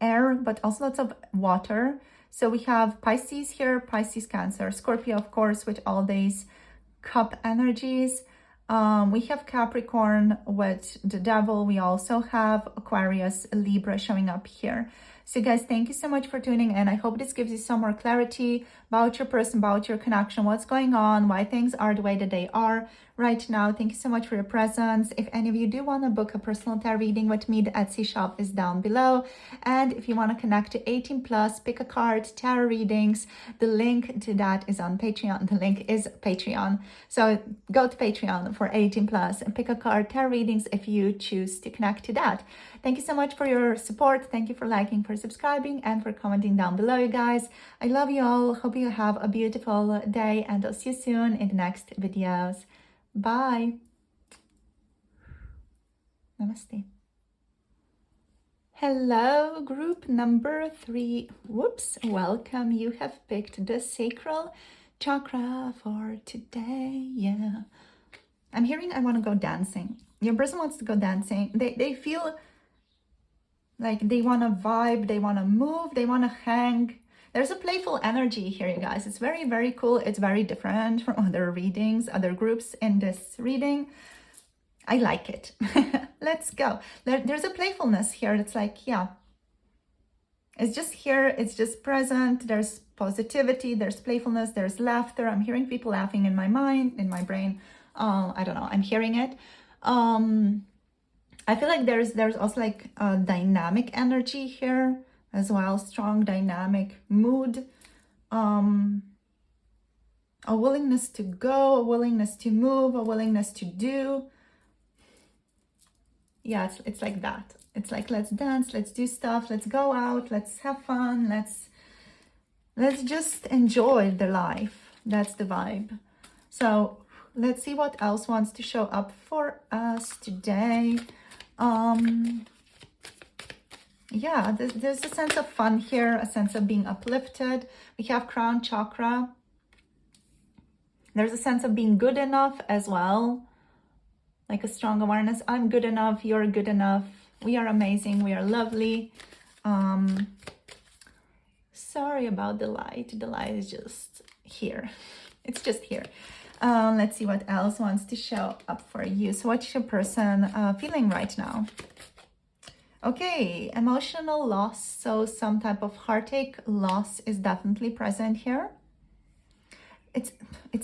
air, but also lots of water. So we have Pisces here, Pisces, Cancer, Scorpio, of course, with all these cup energies. We have Capricorn with the devil. We also have Aquarius, Libra showing up here. So guys, thank you so much for tuning in. I hope this gives you some more clarity about your person, about your connection, what's going on, why things are the way that they are right now. Thank you so much for your presence. If any of you do want to book a personal tarot reading with me, the Etsy shop is down below. And if you want to connect to 18 plus, pick a card, tarot readings, the link to that is on Patreon. The link is Patreon. So go to Patreon for 18 plus and pick a card, tarot readings if you choose to connect to that. Thank you so much for your support. Thank you for liking, for subscribing, and for commenting down below, you guys. I love you all. Hope you have a beautiful day, and I'll see you soon in the next videos. Bye. Namaste. Hello, group number 3. Whoops, welcome. You have picked the Sacral Chakra for today. Yeah. I'm hearing I want to go dancing. Your person wants to go dancing. They feel like they want to vibe, they want to move, they want to hang. There's a playful energy here, you guys. It's very, very cool. It's very different from other readings, other groups in this reading. I like it. Let's go. There's a playfulness here. It's like, yeah, it's just here. It's just present. There's positivity. There's playfulness. There's laughter. I'm hearing people laughing in my mind, in my brain. I don't know. I'm hearing it. I feel like there's also like a dynamic energy here as well, strong dynamic mood, a willingness to go, a willingness to move, a willingness to do. Yeah, it's like that. It's like, let's dance, let's do stuff, let's go out, let's have fun, let's just enjoy the life. That's the vibe. So let's see what else wants to show up for us today. Yeah, there's a sense of fun here, a sense of being uplifted. We have crown chakra. There's a sense of being good enough as well, like a strong awareness. I'm good enough, you're good enough, we are amazing, we are lovely. Sorry about the light. The light is just here. It's just here. Let's see what else wants to show up for you. So what's your person feeling right now? Okay, emotional loss. So some type of heartache, loss is definitely present here. It's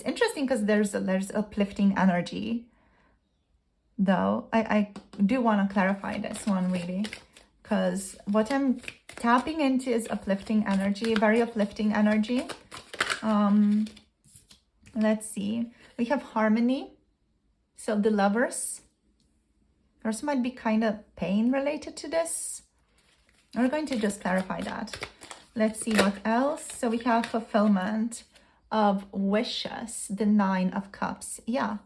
interesting because there's uplifting energy, though. I do want to clarify this one really, because what I'm tapping into is uplifting energy, very uplifting energy. Let's see. We have harmony. So the lovers. There also might be kind of pain related to this. We're going to just clarify that. Let's see what else. So we have fulfillment of wishes, the 9 of Cups. Yeah.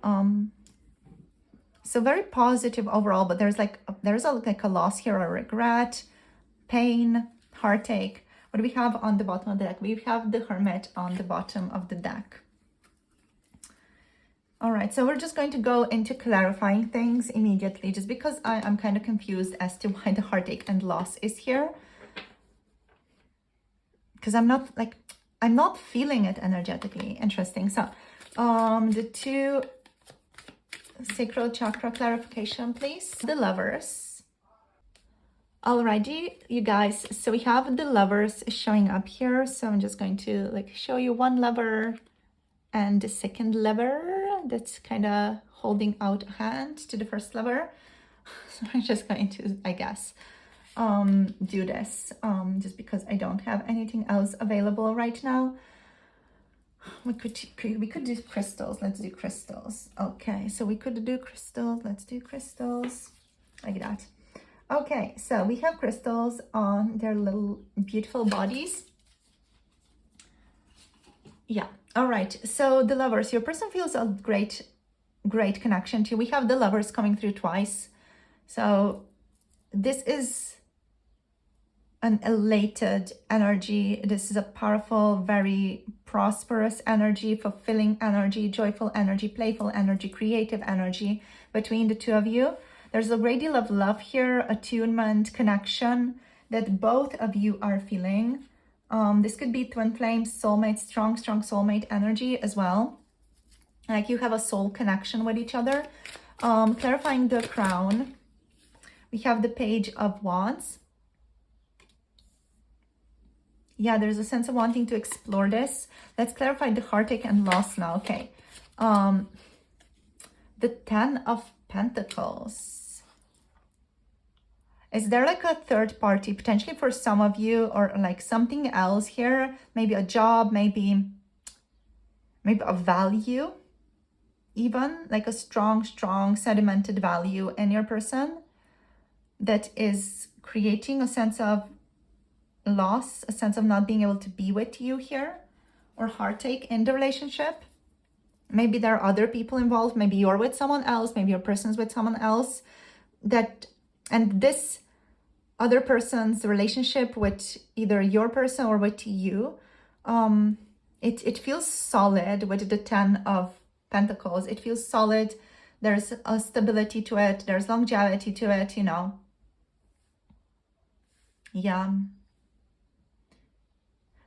So very positive overall, but there's like a loss here, a regret, pain, heartache. What do we have on the bottom of the deck? We have the Hermit on the bottom of the deck. All right, so we're just going to go into clarifying things immediately, just because I'm kind of confused as to why the heartache and loss is here. because I'm not feeling it energetically. Interesting. So the 2 Sacral Chakra clarification, please. The Lovers. Alrighty, you guys, so we have the Lovers showing up here. So I'm just going to like show you one lover and the second lover that's kind of holding out a hand to the first lover. So I'm just going to, I guess, do this just because I don't have anything else available right now. We could do crystals. Let's do crystals. Okay, so we could do crystals. Let's do crystals like that. Okay, so we have crystals on their little beautiful bodies. Yeah. All right. So the Lovers, your person feels a great connection to you. We have the Lovers coming through twice. So this is an elated energy. This is a powerful, very prosperous energy, fulfilling energy, joyful energy, playful energy, creative energy between the two of you. There's a great deal of love here, attunement, connection that both of you are feeling. This could be twin flames, soulmate, strong soulmate energy as well. Like you have a soul connection with each other. Clarifying the Crown. We have the Page of Wands. Yeah, there's a sense of wanting to explore this. Let's clarify the heartache and loss now. Okay. The 10 of Pentacles. Is there like a third party, potentially for some of you, or like something else here? Maybe a job, maybe a value, even like a strong sedimented value in your person that is creating a sense of loss, a sense of not being able to be with you here, or heartache in the relationship. Maybe there are other people involved. Maybe you're with someone else. Maybe your person's with someone else. And this other person's relationship with either your person or with you, it feels solid with the 10 of Pentacles. It feels solid. There's a stability to it. There's longevity to it, you know. Yeah.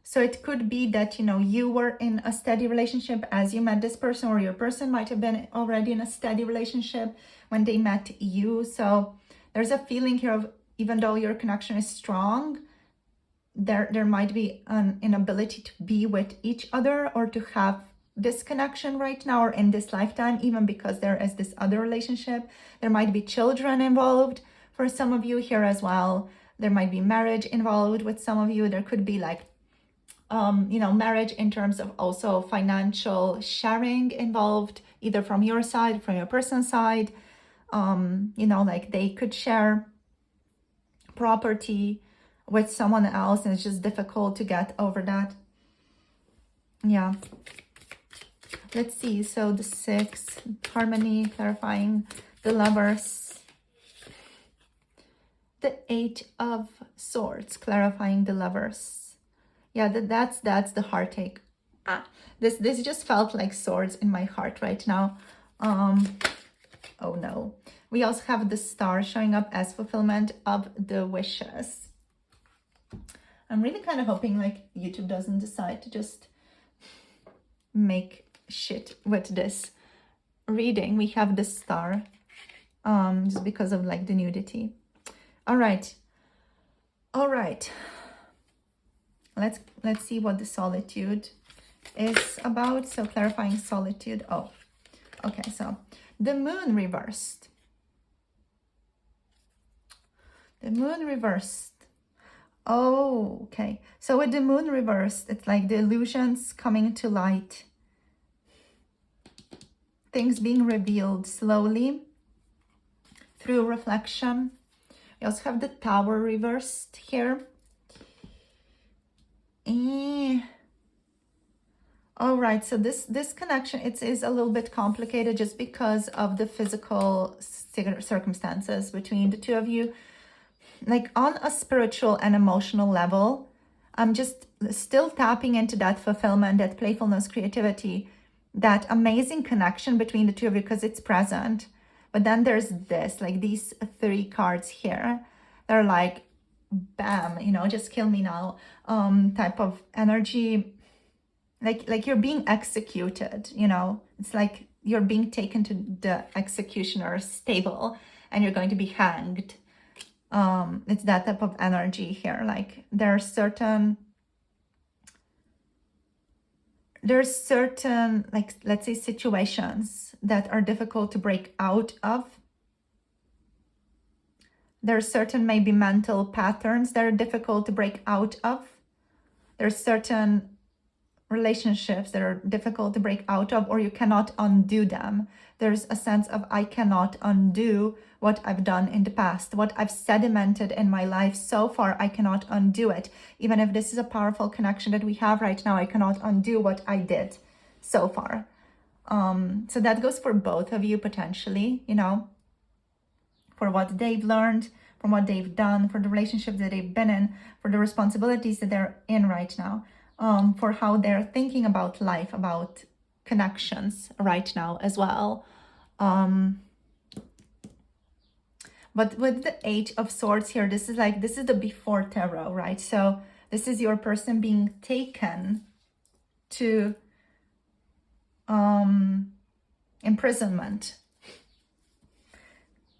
So it could be that, you know, you were in a steady relationship as you met this person, or your person might have been already in a steady relationship when they met you. So there's a feeling here of, even though your connection is strong, there might be an inability to be with each other or to have this connection right now or in this lifetime, even because there is this other relationship. There might be children involved for some of you here as well. There might be marriage involved with some of you. There could be like, you know, marriage in terms of also financial sharing involved, either from your side, from your person's side. You know, like they could share property with someone else and it's just difficult to get over that. Yeah. Let's see. So the 6, harmony, clarifying the Lovers. The 8 of Swords, clarifying the Lovers. Yeah, that's the heartache. This just felt like swords in my heart right now. Oh no. We also have the Star showing up as fulfillment of the wishes. I'm really kind of hoping like YouTube doesn't decide to just make shit with this reading. We have the Star, just because of like the nudity. All right. Let's see what the Solitude is about. So clarifying solitude. Oh, okay. So the Moon reversed. The Moon reversed. Oh, okay. So with the Moon reversed, it's like the illusions coming to light. Things being revealed slowly through reflection. We also have the Tower reversed here. All right, so this connection, it is a little bit complicated just because of the physical circumstances between the two of you. Like on a spiritual and emotional level, I'm just still tapping into that fulfillment, that playfulness, creativity, that amazing connection between the two of you because it's present. But then there's this, like these 3 cards here. They're like, bam, you know, just kill me now type of energy. Like you're being executed, you know, it's like you're being taken to the executioner's stable and you're going to be hanged. It's that type of energy here. Like there's certain, like, let's say, situations that are difficult to break out of. There's certain maybe mental patterns that are difficult to break out of. There's certain relationships that are difficult to break out of, or you cannot undo them. There's a sense of, I cannot undo what I've done in the past, what I've sedimented in my life so far. I cannot undo it. Even if this is a powerful connection that we have right now, I cannot undo what I did so far. So that goes for both of you potentially, you know, for what they've learned, from what they've done, for the relationships that they've been in, for the responsibilities that they're in right now, for how they're thinking about life, about connections right now as well. But with the Eight of Swords here, this is the before tarot, right? So this is your person being taken to imprisonment,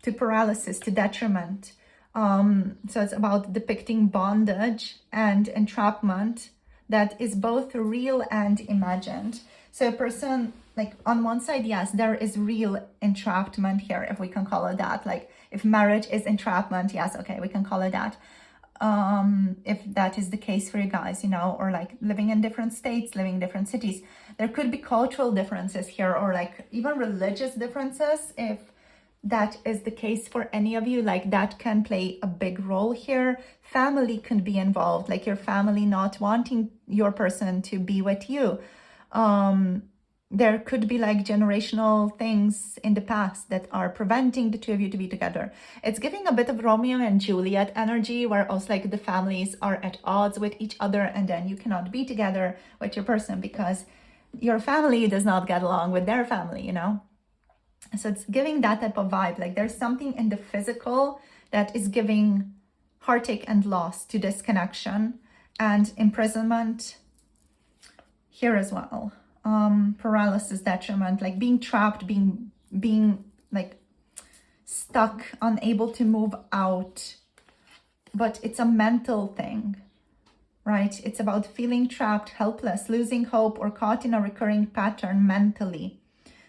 to paralysis, to detriment. So it's about depicting bondage and entrapment that is both real and imagined. So a person, like on one side, yes, there is real entrapment here, if we can call it that. Like if marriage is entrapment, yes, okay, we can call it that. If that is the case for you guys, you know, or like living in different states, living in different cities. There could be cultural differences here, or like even religious differences. If that is the case for any of you, like that can play a big role here. Family can be involved, like your family not wanting your person to be with you. There could be like generational things in the past that are preventing the two of you to be together. It's giving a bit of Romeo and Juliet energy, where also like the families are at odds with each other, and then you cannot be together with your person because your family does not get along with their family, you know? So it's giving that type of vibe. Like there's something in the physical that is giving heartache and loss to this connection, and imprisonment here as well. Paralysis, detriment, like being trapped, being like stuck, unable to move out. But it's a mental thing, right? It's about feeling trapped, helpless, losing hope, or caught in a recurring pattern mentally,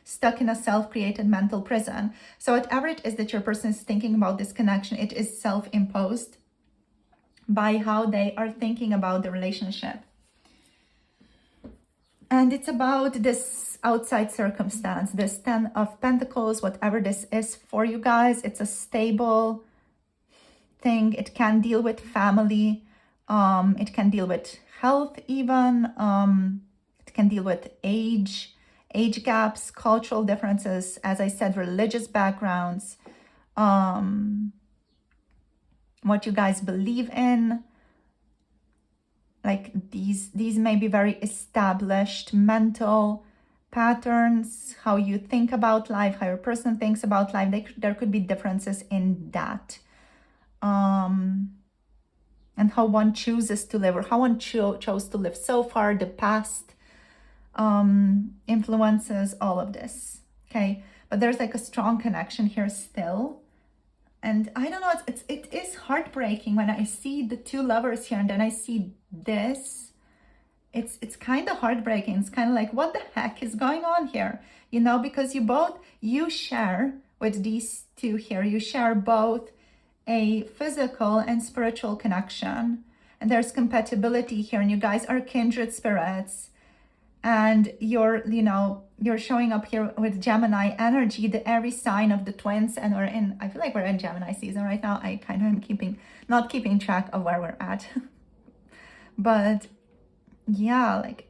stuck in a self-created mental prison. So whatever it is that your person is thinking about this connection, it is self-imposed by how they are thinking about the relationship. And it's about this outside circumstance, this 10 of Pentacles, whatever this is for you guys. It's a stable thing. It can deal with family. It can deal with health even. It can deal with age gaps, cultural differences, as I said, religious backgrounds, what you guys believe in. Like these may be very established mental patterns, how you think about life, how your person thinks about life. There could be differences in that. And how one chooses to live, or how one chose to live so far, the past influences all of this, okay? But there's like a strong connection here still. And I don't know, it is heartbreaking when I see the two lovers here and then I see this. It's kind of heartbreaking. It's kind of like, what the heck is going on here? You know, because you share with these two here, you share both a physical and spiritual connection. And there's compatibility here, and you guys are kindred spirits. And you're showing up here with Gemini energy, the every sign of the twins, and I feel like we're in Gemini season right now. I kind of am not keeping track of where we're at. But yeah, like,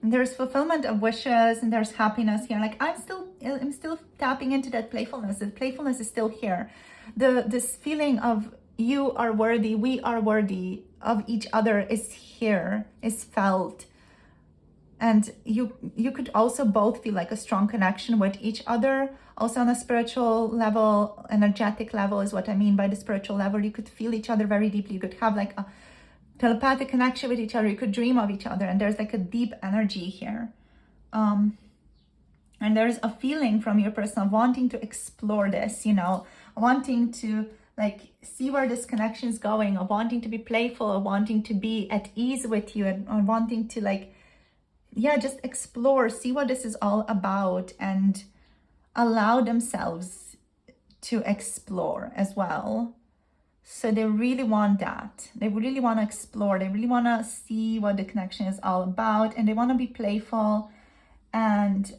there's fulfillment of wishes, and there's happiness here. Like I'm still tapping into that playfulness. The playfulness is still here. This feeling of you are worthy, we are worthy of each other is here, is felt. And you could also both feel like a strong connection with each other, also on a spiritual level, energetic level is what I mean by the spiritual level. You could feel each other very deeply. You could have like a telepathic connection with each other. You could dream of each other, and there's like a deep energy here. And there's a feeling from your person of wanting to explore this, you know, wanting to like see where this connection is going, or wanting to be playful, or wanting to be at ease with you, or wanting to like, yeah, just explore, see what this is all about, and allow themselves to explore as well. So they really want that. They really want to explore. They really want to see what the connection is all about, and they want to be playful and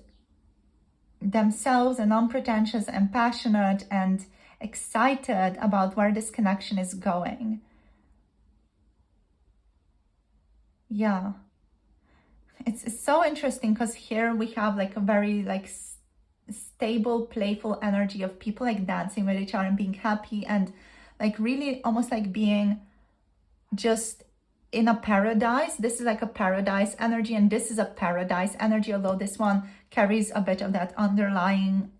themselves and unpretentious and passionate and excited about where this connection is going. Yeah. It's so interesting because here we have like a very like stable, playful energy of people like dancing with each other and being happy, and like really almost like being just in a paradise. This is like a paradise energy, and this is a paradise energy, although this one carries a bit of that underlying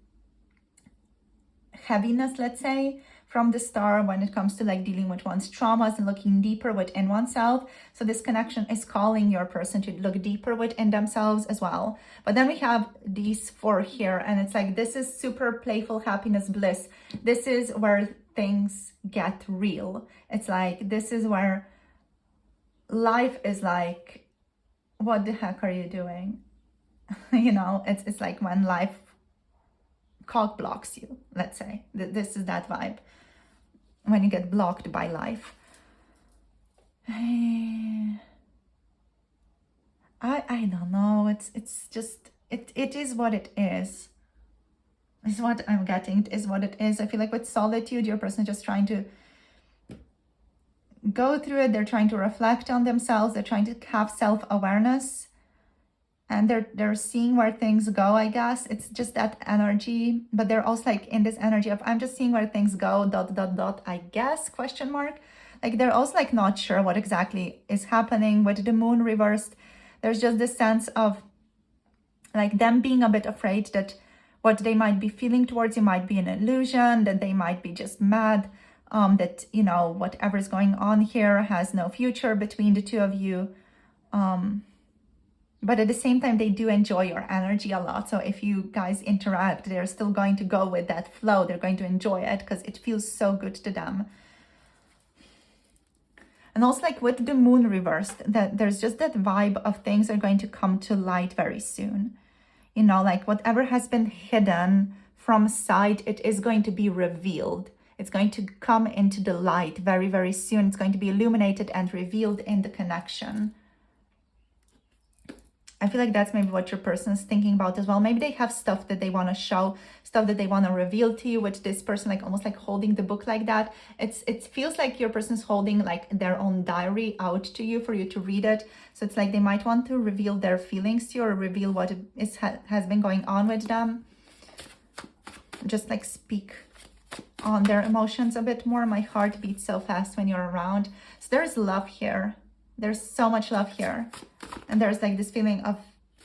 heaviness, let's say, from the star when it comes to like dealing with one's traumas and looking deeper within oneself. So this connection is calling your person to look deeper within themselves as well. But then we have these four here, and it's like, this is super playful happiness, bliss. This is where things get real. It's like, this is where life is like, what the heck are you doing? You know, it's like when life cock blocks you, let's say. This is that vibe when you get blocked by life. I don't know. It's just it is what it is. Is what I'm getting. It is what it is. I feel like with solitude, your person is just trying to go through it. They're trying to reflect on themselves. They're trying to have self-awareness, and they're seeing where things go, I guess. It's just that energy, but they're also like in this energy of, I'm just seeing where things go, ... I guess, question mark. Like they're also like not sure what exactly is happening with the moon reversed. There's just this sense of like them being a bit afraid that what they might be feeling towards you might be an illusion, that they might be just mad, that, you know, whatever's going on here has no future between the two of you. But at the same time, they do enjoy your energy a lot. So if you guys interact, they're still going to go with that flow. They're going to enjoy it because it feels so good to them. And also like with the moon reversed, that there's just that vibe of things are going to come to light very soon. You know, like whatever has been hidden from sight, it is going to be revealed. It's going to come into the light very, very soon. It's going to be illuminated and revealed in the connection. I feel like that's maybe what your person is thinking about as well. Maybe they have stuff that they want to show, stuff that they want to reveal to you with this person, like almost like holding the book like that. It feels like your person is holding like their own diary out to you for you to read it. So it's like they might want to reveal their feelings to you, or reveal what has been going on with them. Just like speak on their emotions a bit more. My heart beats so fast when you're around. So there's love here. There's so much love here. And there's like this feeling of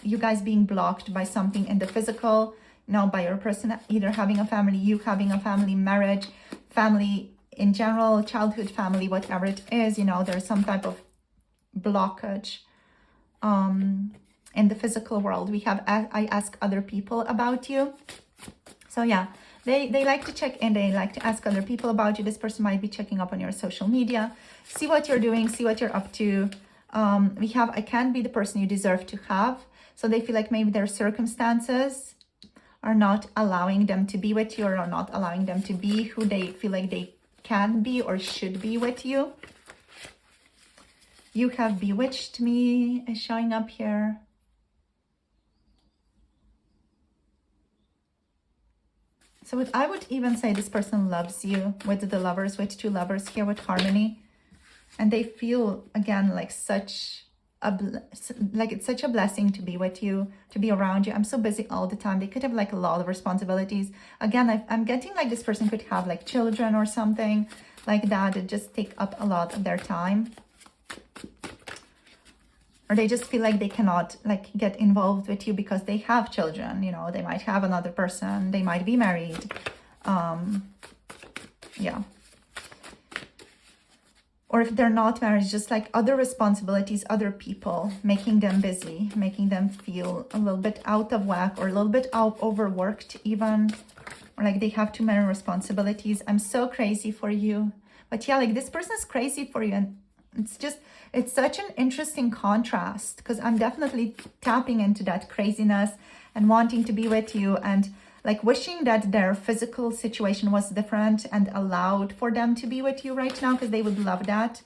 you guys being blocked by something in the physical, you know, by your person either having a family, you having a family, marriage, family in general, childhood family, whatever it is, you know, there's some type of blockage in the physical world. We have, I ask other people about you. So yeah, they like to check in, they like to ask other people about you. This person might be checking up on your social media, see what you're doing, see what you're up to. We have, I can't be the person you deserve to have. So they feel like maybe their circumstances are not allowing them to be with you, or are not allowing them to be who they feel like they can be or should be with you. You have bewitched me is showing up here. So I would even say this person loves you, with the lovers, with two lovers here with harmony. And they feel, again, like such a, like it's such a blessing to be with you, to be around you. I'm so busy all the time. They could have like a lot of responsibilities. Again, I'm getting like this person could have like children or something like that just take up a lot of their time. or they just feel like they cannot like get involved with you because they have children, you know, they might have another person, they might be married. Yeah. Or if they're not married, just like other responsibilities, other people, making them busy, making them feel a little bit out of whack or a little bit overworked even, or like they have too many responsibilities. I'm so crazy for you. But yeah, like this person is crazy for you. And it's such an interesting contrast, because I'm definitely tapping into that craziness and wanting to be with you, and like wishing that their physical situation was different and allowed for them to be with you right now, because they would love that.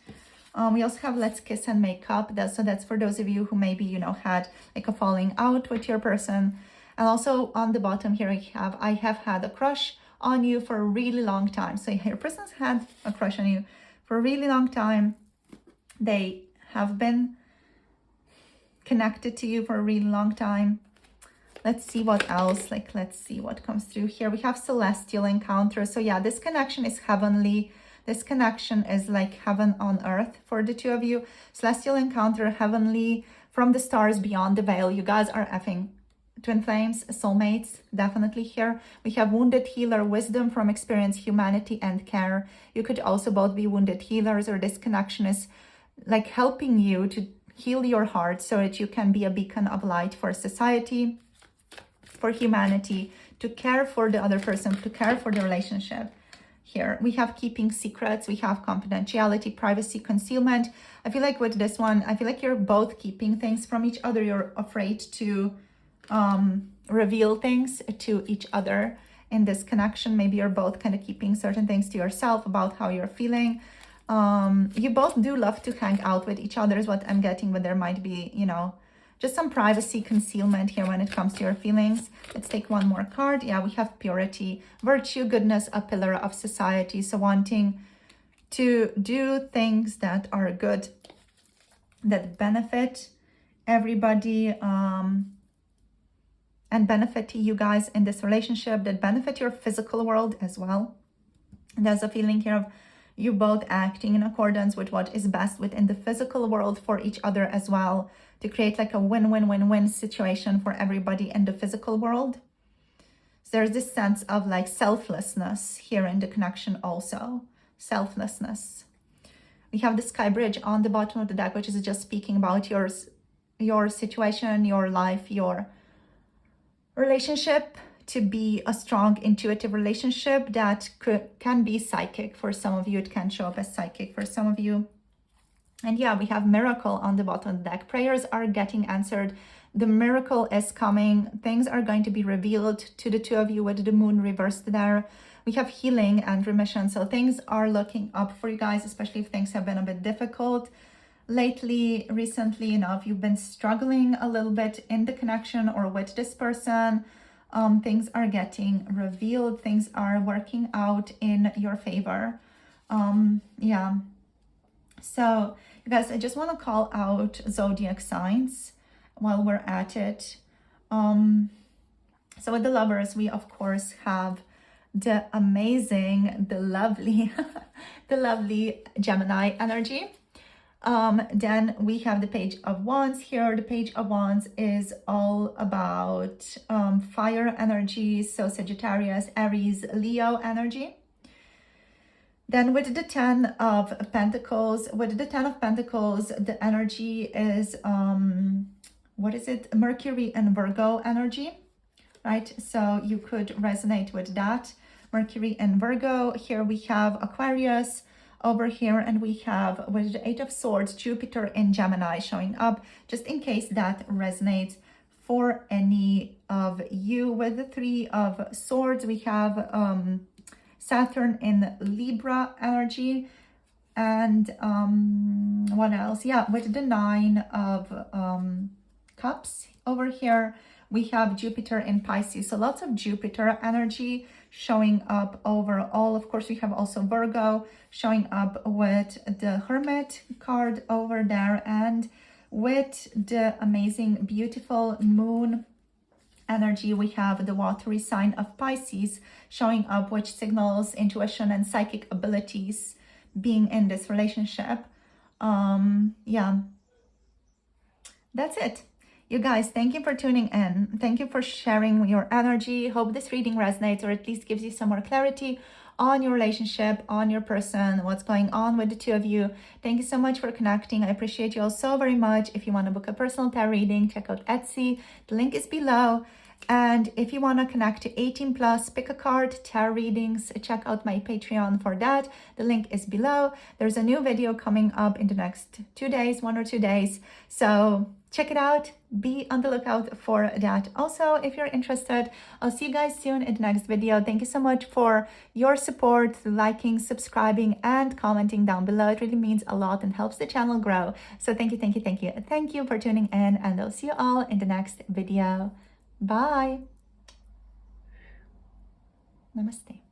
We also have let's kiss and make up. So that's for those of you who maybe, you know, had like a falling out with your person. And also on the bottom here, I have had a crush on you for a really long time. So your person's had a crush on you for a really long time. They have been connected to you for a really long time. Let's see what else, like, let's see what comes through here. We have celestial encounter. So yeah, this connection is heavenly. This connection is like heaven on earth for the two of you. Celestial encounter, heavenly, from the stars, beyond the veil. You guys are effing twin flames, soulmates, definitely here. We have wounded healer, wisdom from experience, humanity, and care. You could also both be wounded healers, or this connection is like helping you to heal your heart so that you can be a beacon of light for society, for humanity, to care for the other person, to care for the relationship. Here we have keeping secrets, we have confidentiality, privacy, concealment. I feel like with this one, I feel like you're both keeping things from each other. You're afraid to reveal things to each other in this connection. Maybe you're both kind of keeping certain things to yourself about how you're feeling. You both do love to hang out with each other is what I'm getting, but there might be, you know, just some privacy, concealment here when it comes to your feelings. Let's take one more card. Yeah, we have purity, virtue, goodness, a pillar of society. So wanting to do things that are good, that benefit everybody, and benefit you guys in this relationship, that benefit your physical world as well. And there's a feeling here of you both acting in accordance with what is best within the physical world for each other as well, to create like a win-win-win-win situation for everybody in the physical world. So there's this sense of like selflessness here in the connection also. Selflessness. We have the sky bridge on the bottom of the deck, which is just speaking about your situation, your life, your relationship, to be a strong intuitive relationship that can be psychic. For some of you, it can show up as psychic for some of you. And yeah, we have miracle on the bottom of the deck. Prayers are getting answered. The miracle is coming. Things are going to be revealed to the two of you with the moon reversed there. We have healing and remission. So things are looking up for you guys, especially if things have been a bit difficult lately, recently. You know, if you've been struggling a little bit in the connection or with this person, things are getting revealed. Things are working out in your favor. Yeah. So you guys, I just want to call out zodiac signs while we're at it. So with the lovers, we of course have the amazing, the lovely, the lovely Gemini energy. Then we have the Page of Wands here. The Page of Wands is all about fire energy, so Sagittarius, Aries, Leo energy. Then with the Ten of Pentacles, the energy is, what is it? Mercury and Virgo energy, right? So you could resonate with that. Mercury and Virgo. Here we have Aquarius over here, and we have with the Eight of Swords, Jupiter in Gemini showing up, just in case that resonates for any of you. With the Three of Swords, we have Saturn in Libra energy, and what else? Yeah, with the Nine of Cups over here, we have Jupiter in Pisces. So lots of Jupiter energy showing up overall. Of course, we have also Virgo showing up with the Hermit card over there, and with the amazing, beautiful Moon energy, we have the watery sign of Pisces showing up, which signals intuition and psychic abilities being in this relationship. Yeah. that's it. You guys, thank you for tuning in. Thank you for sharing your energy. Hope this reading resonates, or at least gives you some more clarity on your relationship, on your person, what's going on with the two of you. Thank you so much for connecting. I appreciate you all so very much. If you want to book a personal tarot reading, check out Etsy. The link is below. And if you want to connect to 18 plus, pick a card, tarot readings, check out my Patreon for that. The link is below. There's a new video coming up in the next 2 days, 1 or 2 days. So check it out. Be on the lookout for that. Also, if you're interested, I'll see you guys soon in the next video. Thank you so much for your support, liking, subscribing, and commenting down below. It really means a lot and helps the channel grow. So thank you, thank you, thank you. Thank you for tuning in, and I'll see you all in the next video. Bye. Namaste.